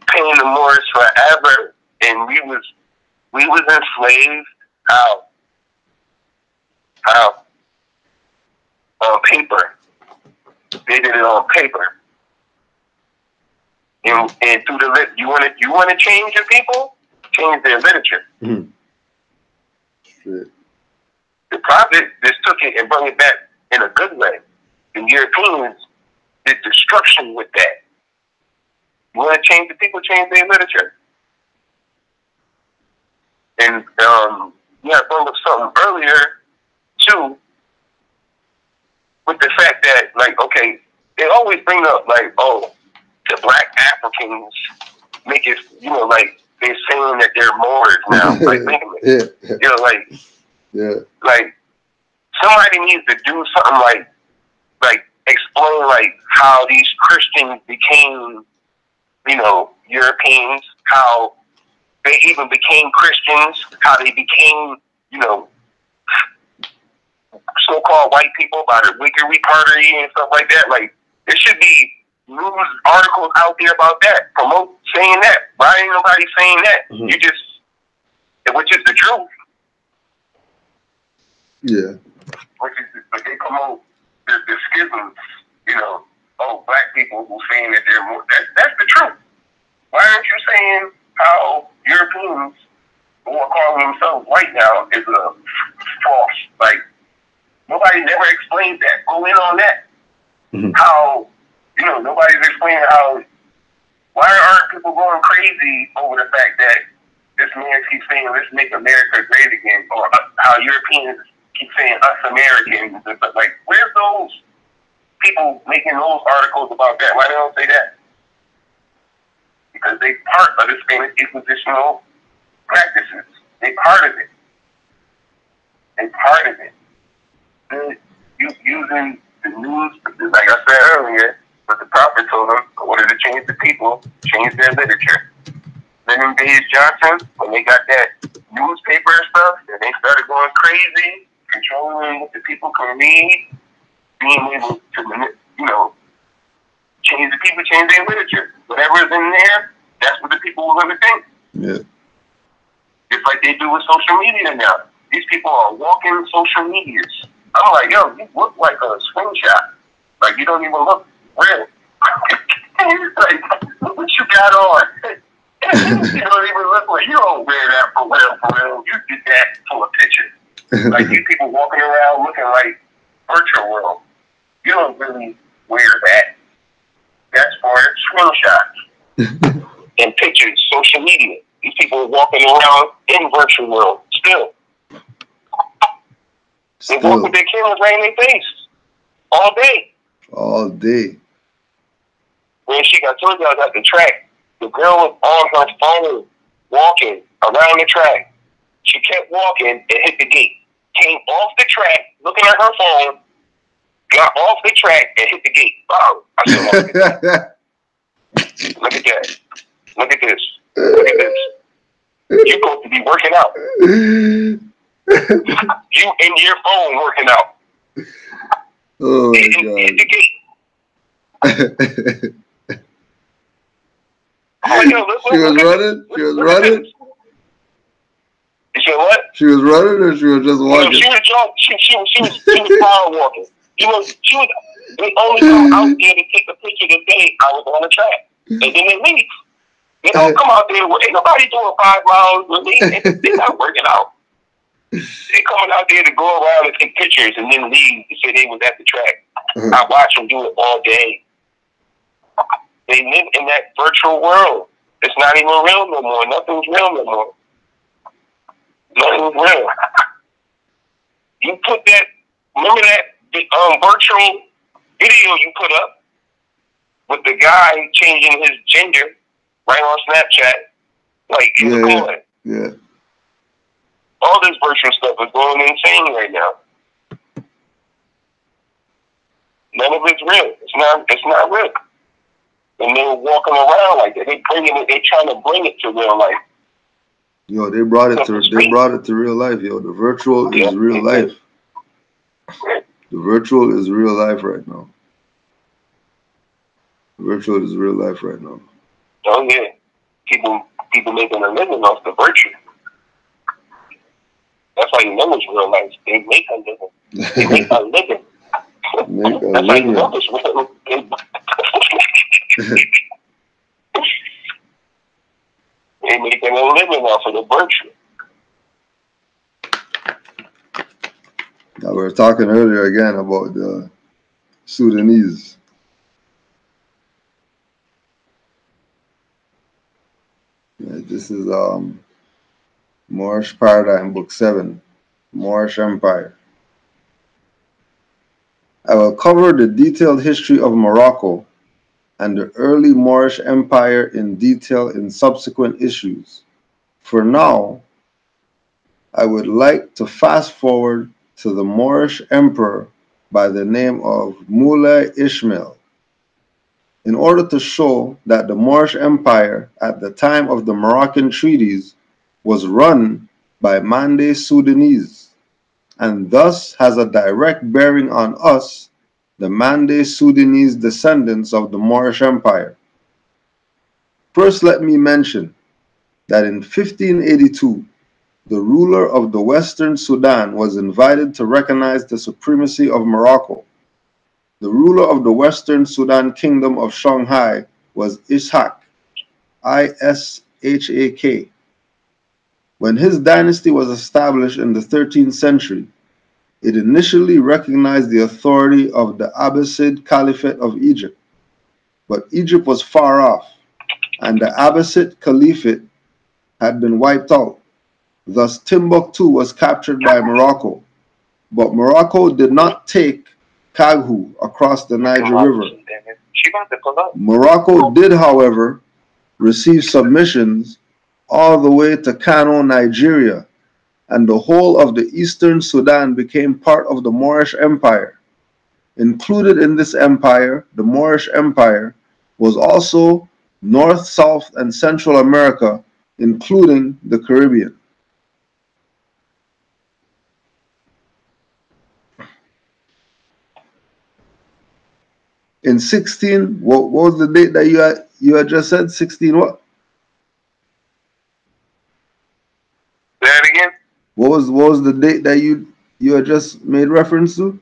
paying the Moors forever, and we was enslaved. How? On paper. They did it on paper. And through the you want to change your people? Change their literature. Mm-hmm. Shit. The prophet just took it and brought it back in a good way. The Europeans did destruction with that. You want to change the people? Change their literature. And I brought up something earlier too, with the fact that, like, okay, they always bring up, like, oh, the black Africans make it, like, they're saying that they're Moors now. Like, think of it. Yeah. Like, somebody needs to do something like explain, like, how these Christians became, Europeans, how they even became Christians, how they became, so-called white people by the Wickery Party and stuff like that. Like, there should be news articles out there about that, saying that. Why ain't nobody saying that? Mm-hmm. Which is the truth. Yeah. But they promote the schisms, black people who saying that they're more. That's the truth. Why aren't you saying how Europeans who are calling themselves white now is a false? Like, nobody never explains that. Go in on that. Mm-hmm. How, nobody's explaining how, why aren't people going crazy over the fact that this man keeps saying, let's make America great again, or how Europeans keep saying us Americans, but like, where's those people making those articles about that? Why they don't say that? Because they part of the Spanish Inquisitional practices. They part of it. Using the news, like I said earlier, but the prophet told them, in order to change the people, change their literature. Then in Days Johnson, when they got that newspaper and stuff, and they started going crazy, controlling what the people can read, being able to, change the people, change their literature. Whatever's in there, that's what the people will ever think. Yeah. Just like they do with social media now. These people are walking social medias. I'm like, yo, you look like a screenshot. Like, you don't even look real. Like, look what you got on. You don't even look like, you don't wear that for real. You did that for a picture. Like, these people walking around looking like virtual world, you don't really wear that. That's for screenshots and pictures, social media. These people are walking around in virtual world still. They walk with their cameras right in their face all day. All day. When she got told you I was at the track, the girl was on her phone walking around the track. She kept walking and hit the gate. Came off the track, looking at her phone, got off the track and hit the gate. Wow. I said, look at that. Look at this. Look at this. You're supposed to be working out. You in your phone working out. Oh my God. Hit the gate. Oh, yo, she was running? She was running? You said what? She was running or she was just walking? No, she was power walking. She was they only come out there to take a picture the day I was on the track. And then they leave. They don't come out there. Ain't nobody doing 5 miles with me. They're not working out. They coming out there to go around and take pictures and then leave to say they was at the track. I watch them do it all day. They live in that virtual world. It's not even real no more. Nothing's real no more. Nothing's real. You put that, remember that virtual video you put up with the guy changing his gender right on Snapchat? Like, it's going. Yeah. All this virtual stuff is going insane right now. None of it's real. It's not real. And they're walking around like that. They trying to bring it to real life. Yo, they brought it to real life, yo. The virtual is real life. The virtual is real life right now. The virtual is real life right now. Oh yeah. People making a living off the virtue. That's why you know it's real life. They make a living. They make a living. That's how you know it's real. They're making a living off of the virtue. Now we were talking earlier again about the Sudanese. Yeah, this is Moorish Paradigm, Book 7, Moorish Empire. I will cover the detailed history of Morocco and the early Moorish Empire in detail in subsequent issues. For now, I would like to fast forward to the Moorish emperor by the name of Moulay Ismail, in order to show that the Moorish Empire at the time of the Moroccan treaties was run by Mande Sudanese, and thus has a direct bearing on us, the Mande Sudanese descendants of the Moorish Empire. First, let me mention that in 1582, the ruler of the Western Sudan was invited to recognize the supremacy of Morocco. The ruler of the Western Sudan Kingdom of Shanghai was Ishak, I-S-H-A-K. When his dynasty was established in the 13th century, it initially recognized the authority of the Abbasid Caliphate of Egypt. But Egypt was far off, and the Abbasid Caliphate had been wiped out. Thus, Timbuktu was captured by Morocco. But Morocco did not take Kaghu across the Niger River. Morocco did, however, receive submissions all the way to Kano, Nigeria, and the whole of the eastern Sudan became part of the Moorish Empire. Included in this empire, the Moorish Empire, was also North, South, and Central America, including the Caribbean. In 16, what was the date that you had just said? 16 what? Say that again? What was the date that you had just made reference to?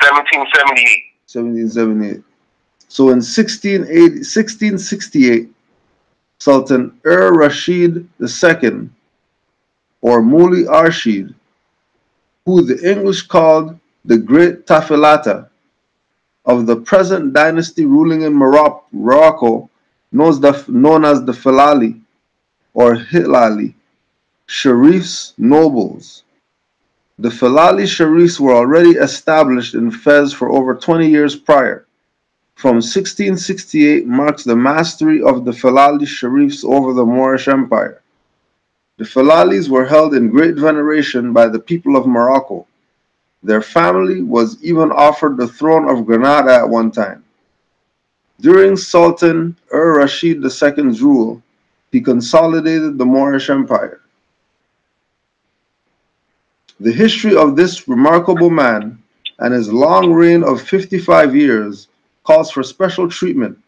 1778. 1778. So in 1668, Sultan Rashid II, or Muli Arshid, who the English called the Great Tafilata, of the present dynasty ruling in Morocco, known as the Filali or Hilali, Sharifs nobles. The Filali Sharifs were already established in Fez for over 20 years prior. From 1668 marks the mastery of the Filali Sharifs over the Moorish Empire. The Filalis were held in great veneration by the people of Morocco. Their family was even offered the throne of Granada at one time. During Sultan Rashid II's rule, he consolidated the Moorish Empire. The history of this remarkable man and his long reign of 55 years calls for special treatment,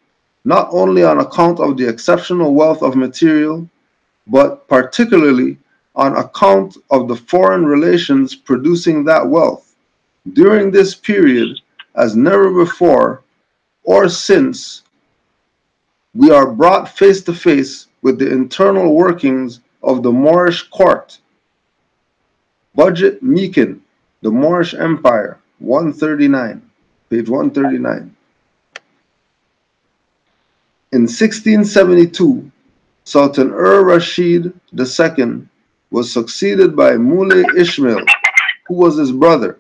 not only on account of the exceptional wealth of material, but particularly on account of the foreign relations producing that wealth. During this period, as never before or since, we are brought face to face with the internal workings of the Moorish court. Budget Mekin, The Moorish Empire, 139, page 139. In 1672, Sultan Rashid II was succeeded by Muley Ismail, who was his brother.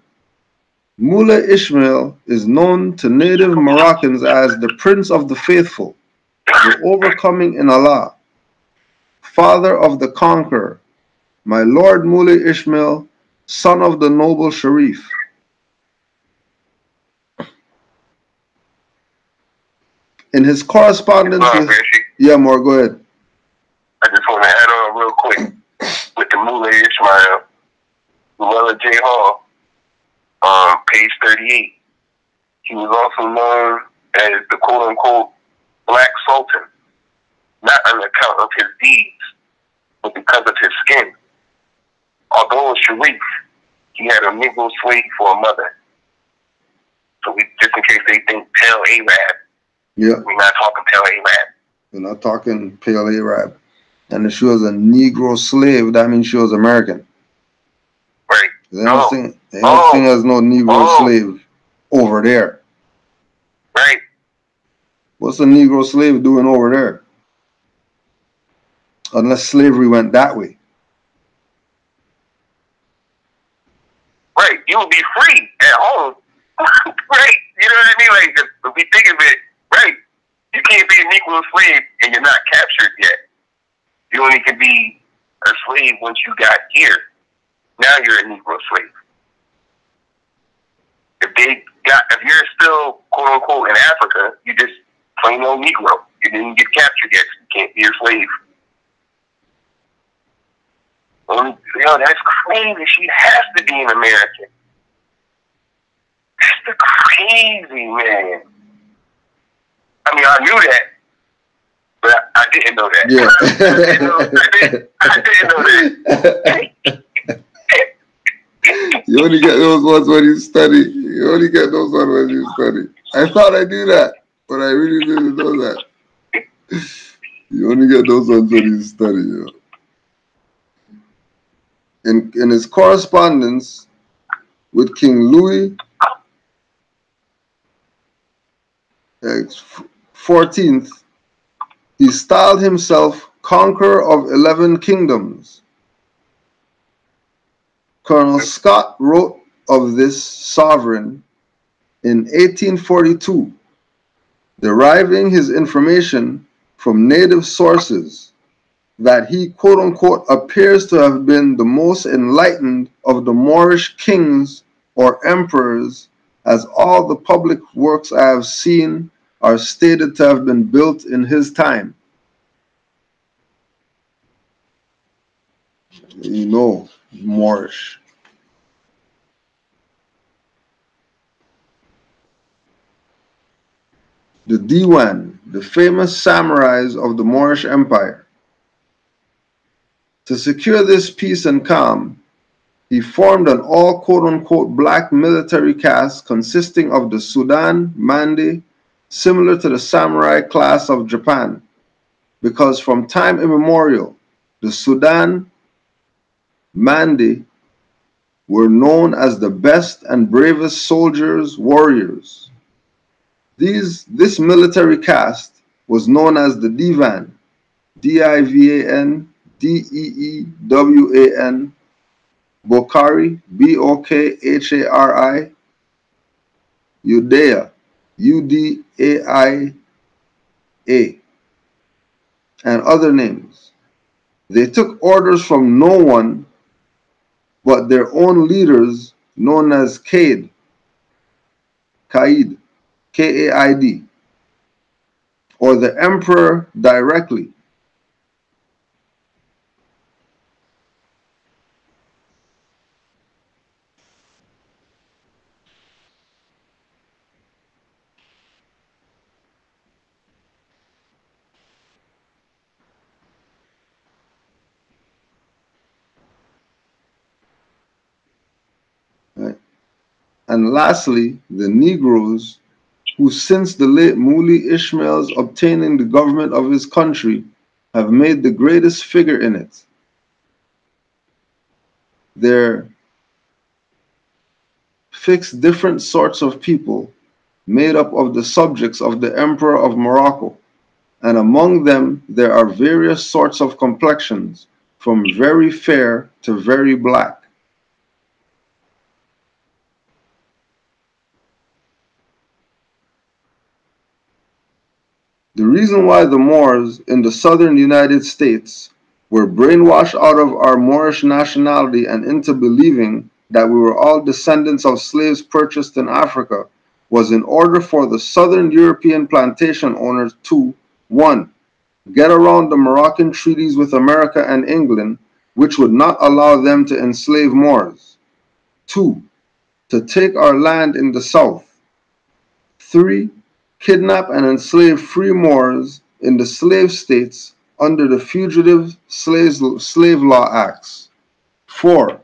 Muley Ismail is known to native Moroccans as the Prince of the Faithful, the Overcoming in Allah, Father of the Conqueror, my Lord Muley Ismail, son of the noble Sharif. In his correspondence with... Yeah, more, go ahead. I just want to add on real quick with the Muley Ismail, Llewellyn J. Hall, page 38. He was also known as the quote-unquote Black Sultan, not on account of his deeds, but because of his skin. Although a Sharif, he had a Negro slave for a mother. So just in case they think pale Arab, yeah, we're not talking pale Arab. We're not talking pale Arab. And if she was a Negro slave, that means she was American. Right. They don't think there's no Negro slave over there. Right. What's a Negro slave doing over there? Unless slavery went that way. Right. You would be free at home. Right. You know what I mean? Like, if we think of it, right. You can't be a Negro slave and you're not captured yet. You only can be a slave once you got here. Now you're a Negro slave. If you're still quote unquote in Africa, you just plain old Negro. You didn't get captured yet. You can't be a slave. That's crazy. She has to be an American. That's the crazy, man. I mean, I knew that, but I didn't know that. Yeah. I didn't know that. You only get those ones when you study. You only get those ones when you study. I thought I knew that, but I really didn't know that. You only get those ones when you study. You know. In his correspondence with King Louis XIV, he styled himself Conqueror of 11 Kingdoms. Colonel Scott wrote of this sovereign in 1842, deriving his information from native sources, that he quote-unquote appears to have been the most enlightened of the Moorish kings or emperors, as all the public works I have seen are stated to have been built in his time. You know, Moorish. The Diwan, the famous samurais of the Moorish Empire. To secure this peace and calm, he formed an all quote-unquote black military caste consisting of the Sudan Mande, similar to the samurai class of Japan, because from time immemorial, the Sudan Mande were known as the best and bravest soldiers, warriors. This military caste was known as the Divan, Divan, Deewan, Bokhari, Bokhari, Udaya, Udaia, and other names. They took orders from no one but their own leaders, known as Kaid, Kaid, or the emperor directly. Right? And lastly, the Negroes, who since the late Muli Ishmael's obtaining the government of his country have made the greatest figure in it. They're fixed different sorts of people made up of the subjects of the Emperor of Morocco, and among them there are various sorts of complexions, from very fair to very black. The reason why the Moors in the southern United States were brainwashed out of our Moorish nationality and into believing that we were all descendants of slaves purchased in Africa was in order for the southern European plantation owners to 1. Get around the Moroccan treaties with America and England, which would not allow them to enslave Moors. 2. To take our land in the south. 3. Kidnap and enslave free Moors in the slave states under the Fugitive Slave Law Acts. 4.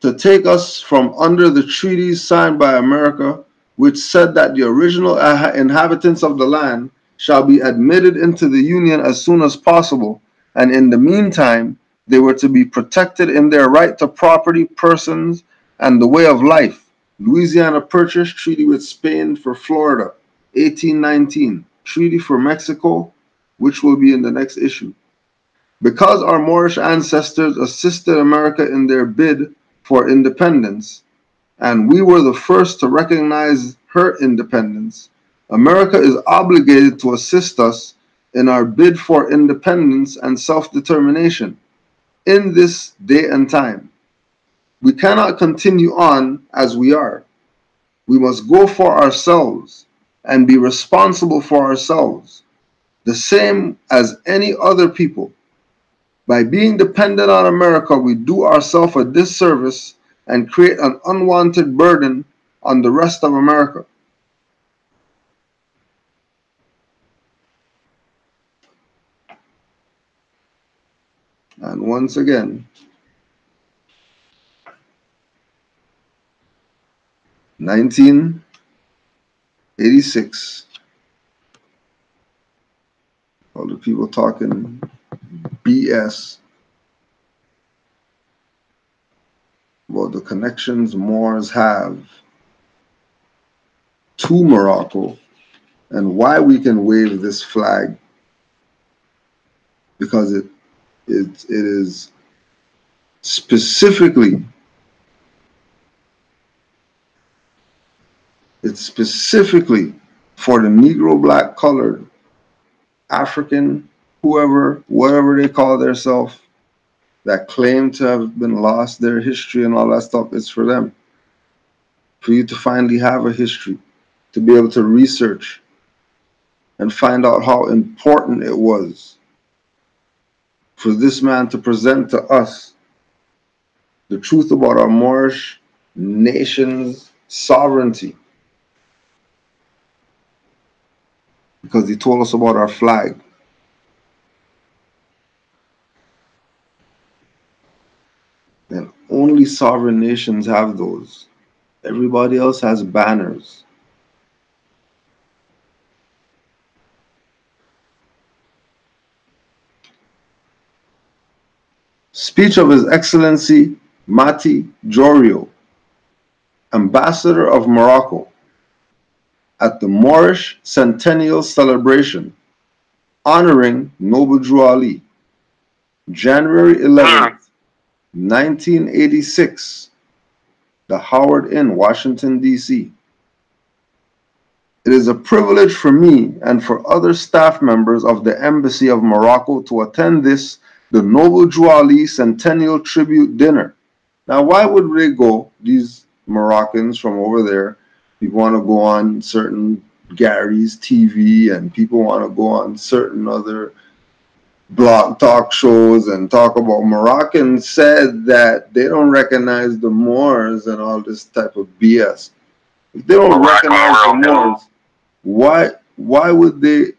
To take us from under the treaties signed by America, which said that the original inhabitants of the land shall be admitted into the Union as soon as possible, and in the meantime, they were to be protected in their right to property, persons, and the way of life. Louisiana Purchase Treaty with Spain for Florida, 1819. Treaty for Mexico, which will be in the next issue. Because our Moorish ancestors assisted America in their bid for independence, and we were the first to recognize her independence, America is obligated to assist us in our bid for independence and self-determination in this day and time. We cannot continue on as we are. We must go for ourselves and be responsible for ourselves, the same as any other people. By being dependent on America, we do ourselves a disservice and create an unwanted burden on the rest of America. And once again, 1986, all the people talking BS about the connections Moors have to Morocco and why we can wave this flag, because it is specifically for the Negro, black, colored, African, whoever, whatever they call themselves, that claim to have been lost their history and all that stuff. It's for them. For you to finally have a history, to be able to research and find out how important it was for this man to present to us the truth about our Moorish nation's sovereignty. Because he told us about our flag. And only sovereign nations have those. Everybody else has banners. Speech of His Excellency Mati Jorio, ambassador of Morocco, at the Moorish Centennial Celebration honoring Noble Drew Ali, January 11th, 1986, the Howard Inn, Washington, D.C. It is a privilege for me and for other staff members of the Embassy of Morocco to attend this, the Noble Drew Ali Centennial Tribute Dinner. Now, why would they go, these Moroccans from over there? People want to go on certain Gary's TV, and people want to go on certain other blog talk shows and talk about Moroccans said that they don't recognize the Moors and all this type of BS. If they don't recognize the Moors, why would they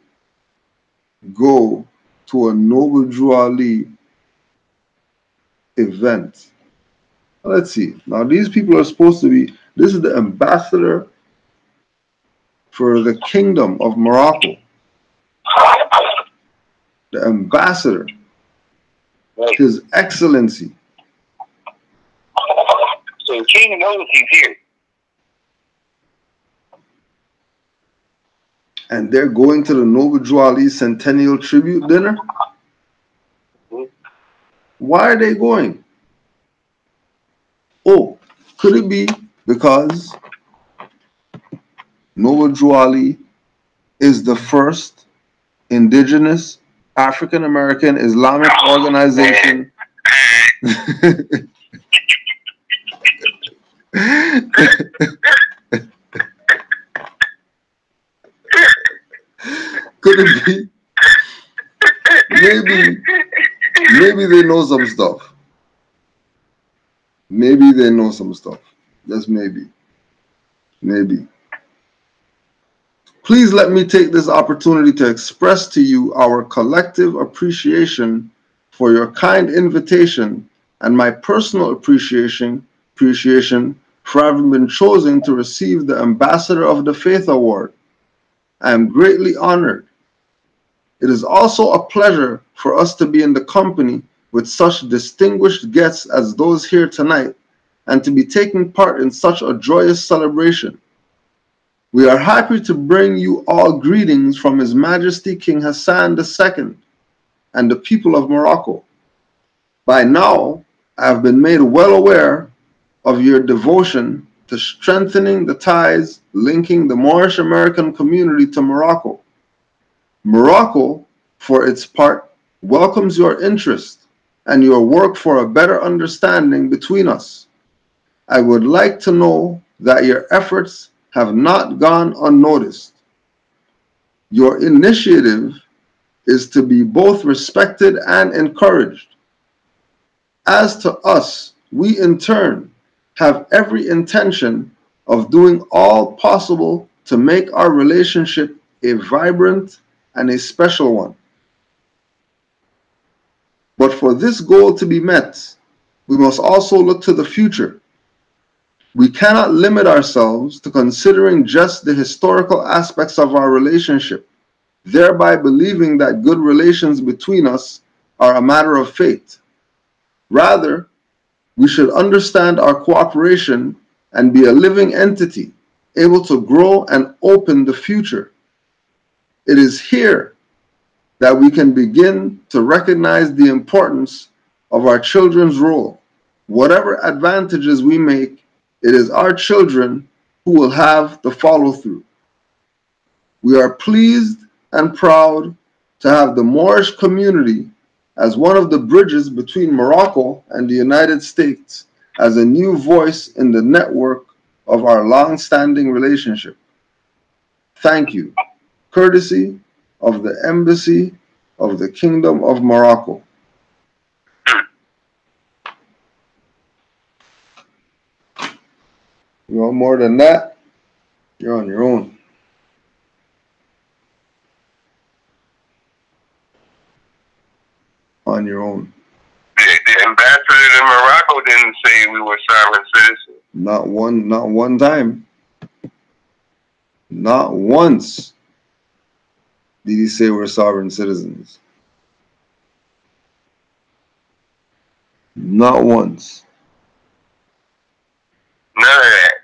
go to a Noble Drew Ali event? Let's see. Now these people are supposed to be, this is the ambassador for the Kingdom of Morocco. The ambassador, His Excellency. So the king knows he's here. And they're going to the Noble Drew Ali Centennial Tribute Dinner? Why are they going? Oh, could it be because Noble Drew Ali is the first indigenous African American Islamic organization Could it be? Maybe they know some stuff. Maybe they know some stuff. Just maybe. Maybe. Please let me take this opportunity to express to you our collective appreciation for your kind invitation and my personal appreciation for having been chosen to receive the Ambassador of the Faith Award. I am greatly honored. It is also a pleasure for us to be in the company with such distinguished guests as those here tonight and to be taking part in such a joyous celebration. We are happy to bring you all greetings from His Majesty King Hassan II and the people of Morocco. By now, I have been made well aware of your devotion to strengthening the ties linking the Moorish American community to Morocco. Morocco, for its part, welcomes your interest and your work for a better understanding between us. I would like to know that your efforts have not gone unnoticed. Your initiative is to be both respected and encouraged. As to us, we in turn have every intention of doing all possible to make our relationship a vibrant and a special one. But for this goal to be met, we must also look to the future. We cannot limit ourselves to considering just the historical aspects of our relationship, thereby believing that good relations between us are a matter of fate. Rather, we should understand our cooperation and be a living entity, able to grow and open the future. It is here that we can begin to recognize the importance of our children's role. Whatever advantages we make, it is our children who will have the follow-through. We are pleased and proud to have the Moorish community as one of the bridges between Morocco and the United States as a new voice in the network of our long-standing relationship. Thank you. Courtesy of the Embassy of the Kingdom of Morocco. You want more than that? You're on your own. On your own. The ambassador to Morocco didn't say we were sovereign citizens. Not one time. Not once did he say we're sovereign citizens. Not once. None of that.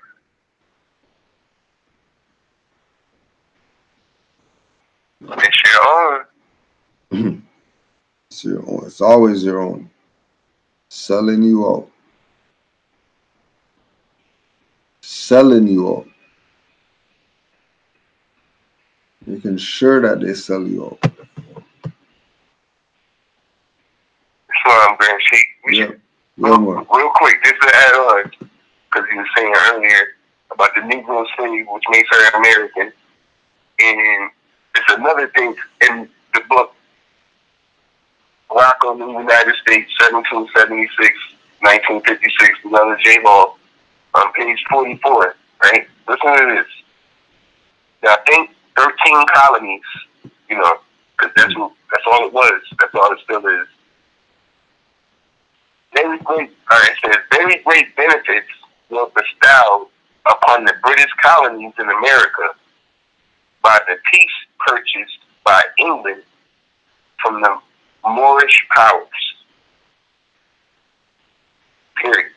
It's your own. It's your own. It's always your own. Selling you out. Selling you out. Making sure that they sell you out. That's what I'm going to see. Yeah. Real quick, just to add on, because you were saying earlier about the Negro slave, which makes her American. And it's another thing in the book, Morocco in the United States, 1776, 1956, another J. Law, on page 44, right? Listen to this. Now, I think 13 colonies, you know, because that's all it was. That's all it still is. Very great, it says, very great benefits were bestowed upon the British colonies in America by the peace purchased by England from the Moorish powers. Period.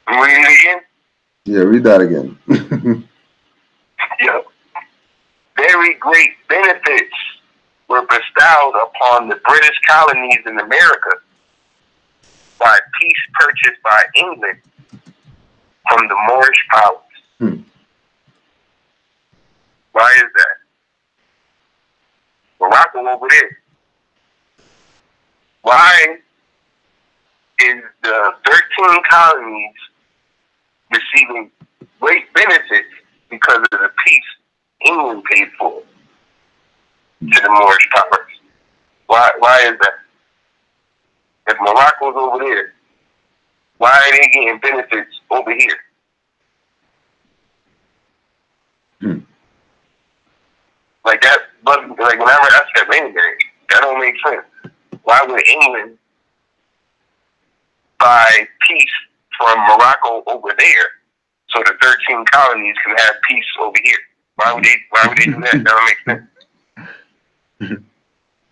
Read it again? Yeah, read that again. Yeah. Very great benefits were bestowed upon the British colonies in America by peace purchased by England from the Moorish powers. Why is that? Morocco over there. Why is the 13 colonies receiving great benefits because of the peace England paid for to the Moorish powers? Why is that? If Morocco's over there, why are they getting benefits over here? Like that, but like whenever I said anything, that don't make sense. Why would England buy peace from Morocco over there so the 13 colonies can have peace over here? Why would they do that? That don't make sense.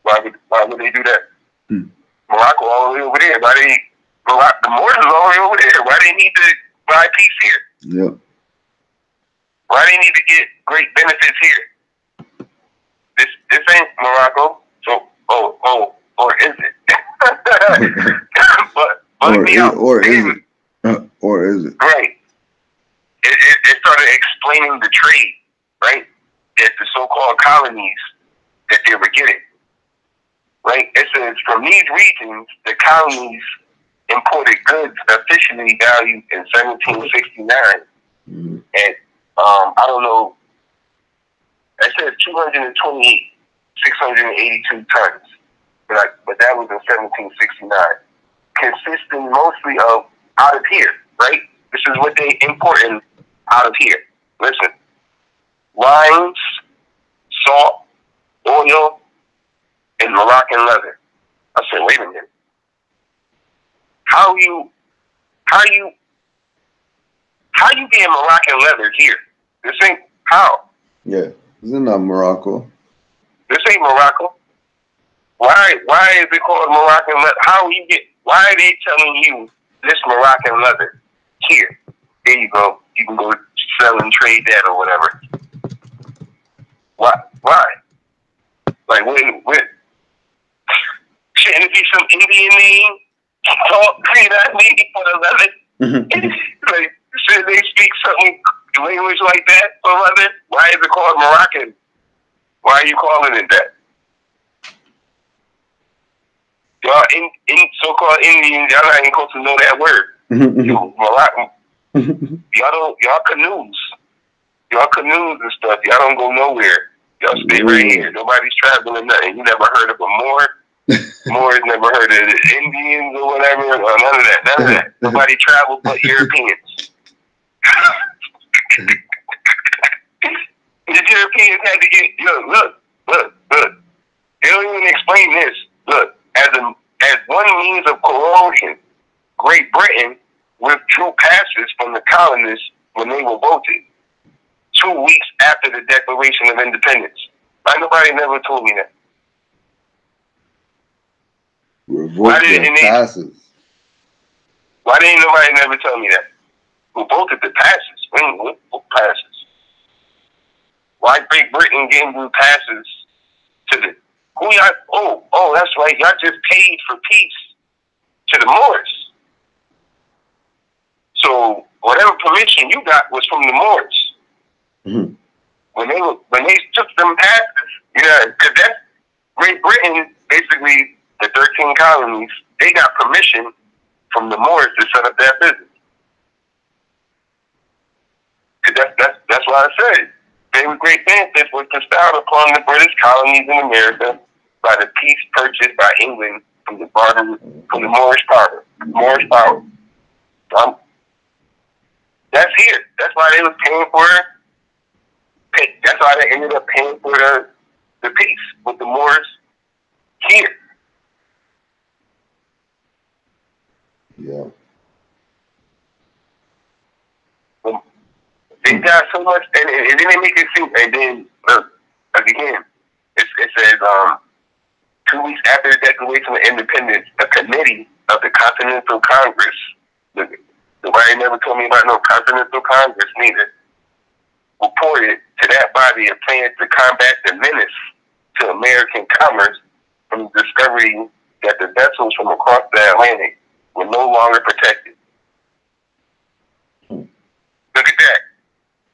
Why would they do that? Morocco all the way over there. The Moors is all the way over there. Why they need to buy peace here? Yeah. Why they need to get great benefits here? This ain't Morocco. So or is it? Or is it? Right. It started explaining the trade, right? That the so-called colonies that they were getting. Right? It says from these regions, the colonies imported goods officially valued in 1769. And I don't know. It says 682 tons, but that was in 1769, consisting mostly of out of here, right? This is what they imported out of here. Listen, wines, salt, oil, and Moroccan leather. I said, wait a minute. How you getting Moroccan leather here? This ain't how. Yeah, isn't that Morocco? This ain't Morocco. Why is it called Moroccan leather? Why are they telling you this Moroccan leather here? There you go. You can go sell and trade that or whatever. Why? Like when shouldn't it be some Indian name? Talk that name for the leather. Like should they speak something language like that for leather? Why is it called Moroccan? Why are you calling it that? Y'all in so-called Indians, y'all not even supposed to know that word. Moroccan. Y'all canoes. Y'all canoes and stuff. Y'all don't go nowhere. Y'all stay right here. Nobody's traveling nothing. You never heard of a Moor. Moors never heard of the Indians or whatever. Or none of that. Nobody traveled but Europeans. The Europeans had to get look. They don't even explain this. Look, as one means of coercion, Great Britain withdrew passes from the colonists when they were voted 2 weeks after the Declaration of Independence. Like nobody never told me that. Revoke their passes. Why didn't nobody never tell me that? Who bolted the passes? What passes? Why Great Britain gave you passes to the who y'all? Oh, that's right. Y'all just paid for peace to the Moors. So whatever permission you got was from the Moors. Mm-hmm. When they took them passes, because that's Great Britain, basically the 13 colonies, they got permission from the Moors to set up their business. Cause that's why I said they were great benefits was bestowed upon the British colonies in America by the peace purchased by England from the Moorish power. That's here. That's why they was paying for it. That's why they ended up paying for the peace with the Moors here. Yeah. They got so much, and then they make it seem, and then, again, it says, 2 weeks after the Declaration of Independence, a committee of the Continental Congress, nobody never told me about no Continental Congress neither, reported to that body a plan to combat the menace to American commerce from the discovery that the vessels from across the Atlantic were no longer protected. Look at that.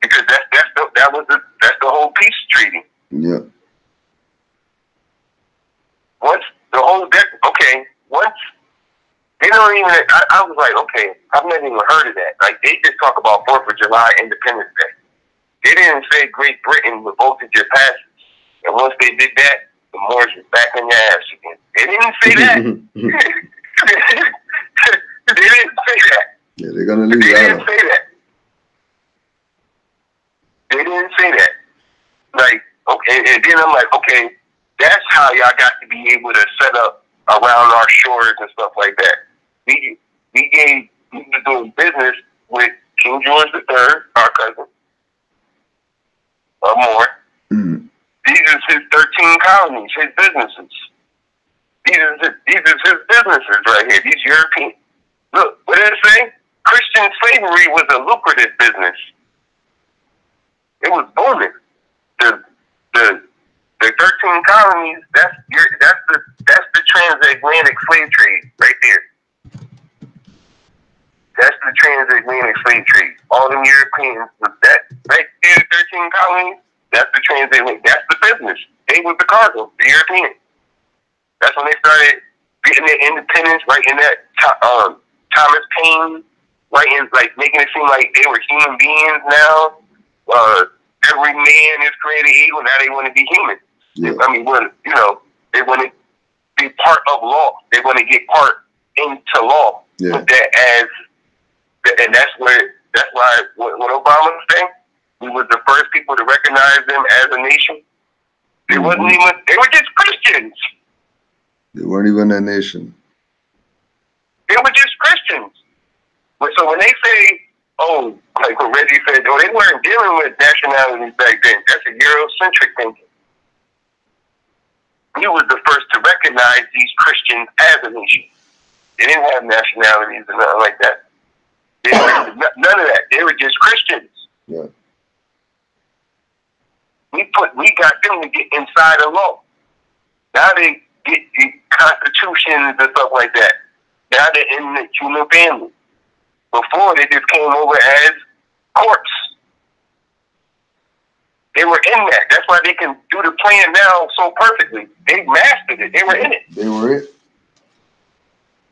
Because that's the whole peace treaty. Yeah. Once the whole once they don't even. I was like, okay, I've never even heard of that. Like they just talk about 4th of July, Independence Day. They didn't say Great Britain revolted your passes, and once they did that, the Moors was back on your ass again. They didn't say that. They didn't say that. Yeah, they're gonna leave They that didn't up. say that. They didn't say that. Like, okay, and then I'm like, okay, that's how y'all got to be able to set up around our shores and stuff like that. We were doing business with King George III, our cousin, or more. Mm-hmm. These are his 13 colonies, his businesses. These are his businesses right here. These European. Look, what did it say? Christian slavery was a lucrative business. It was booming. The 13 colonies. That's the transatlantic slave trade right there. That's the transatlantic slave trade. All them Europeans with that right there, 13 colonies. That's the transatlantic. That's the business. They was the cargo. The Europeans. That's when they started getting their independence. Right in that Thomas Paine. Right in making it seem like they were human beings now. Every man is created equal. Now they want to be human. Yeah. I mean, they want to be part of law. They want to get part into law. Yeah. Put that and that's why what Obama saying, we were the first people to recognize them as a nation. They wasn't even. They were just Christians. They weren't even a nation. They were just Christians. So when they say, oh, like what Reggie said, oh, they weren't dealing with nationalities back then. That's a Eurocentric thinking. We were the first to recognize these Christians as a nation. They didn't have nationalities and nothing like that. None of that. They were just Christians. Yeah. We got them to get inside the law. Now they get the constitutions and stuff like that. Now they're in the human family. Before, they just came over as corpse. They were in that. That's why they can do the plan now so perfectly. They mastered it. They were in it. They were it.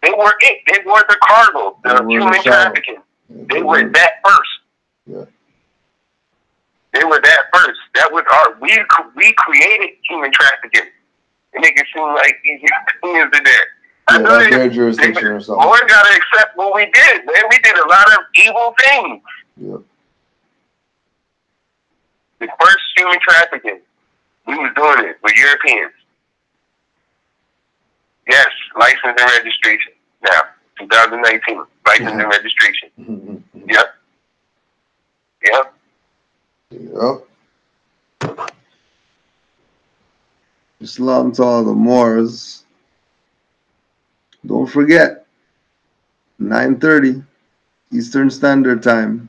They were it. They were the cargo, the human trafficking. They were that first. Yeah. They were that first. That was we created human trafficking. They make it seem like these Europeans are there. Yeah, that's their jurisdiction or something. More gotta accept what we did, man. We did a lot of evil things. Yeah. The first human trafficking, we was doing it with Europeans. Yes, license and registration. Now, 2019, license and registration. Yep. Yep. Yep. Islam to all the Moors. Don't forget, 9:30 Eastern Standard Time.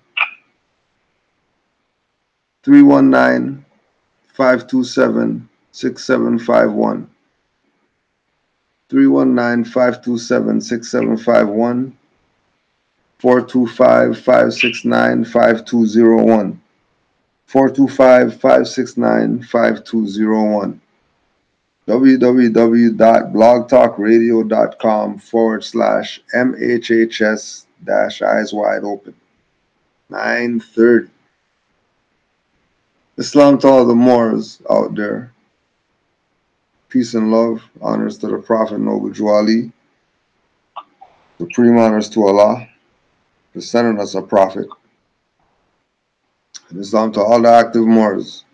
319-527-6751. 319-527-6751. 425-569-5201. 425-569-5201. www.blogtalkradio.com/MHHS-Eyes Wide Open. 9:30. Islam to all the Moors out there. Peace and love. Honors to the Prophet Noble Jew Ali. Supreme honors to Allah for sending us a prophet. And Islam to all the active Moors.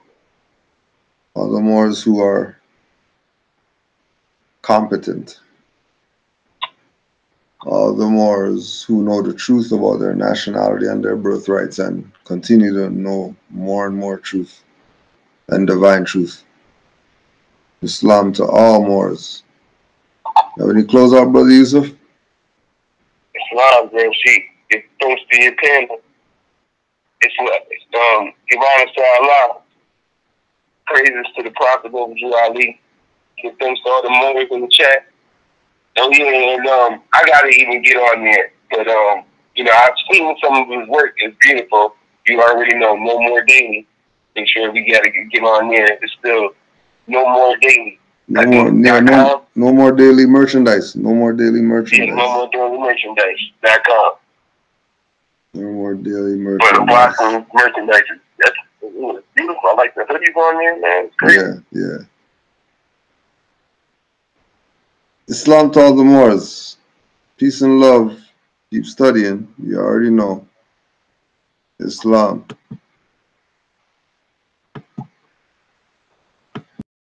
All the Moors who are competent. All the Moors who know the truth about their nationality and their birthrights and continue to know more and more truth and divine truth. Islam to all Moors. Have any close out, Brother Yusuf? Islam, bro. See, it's close to your pen. It's give honor to Allah. Praises to the Prophet Noble Jew Ali. Give thanks to all the Moors in the chat. Oh yeah, and I gotta even get on there. But you know, I've seen some of his work. It's beautiful. You already know, No More Daily. Make sure we gotta get on there. It's still No More Daily. No more daily merchandise. No more daily merchandise. Yeah, No More Daily Merchandise.com. No more daily merchandise. But the box of merchandise, that's beautiful. I like the hoodies on there, man. It's great. Yeah. Islam to all the Moors. Peace and love. Keep studying. You already know. Islam.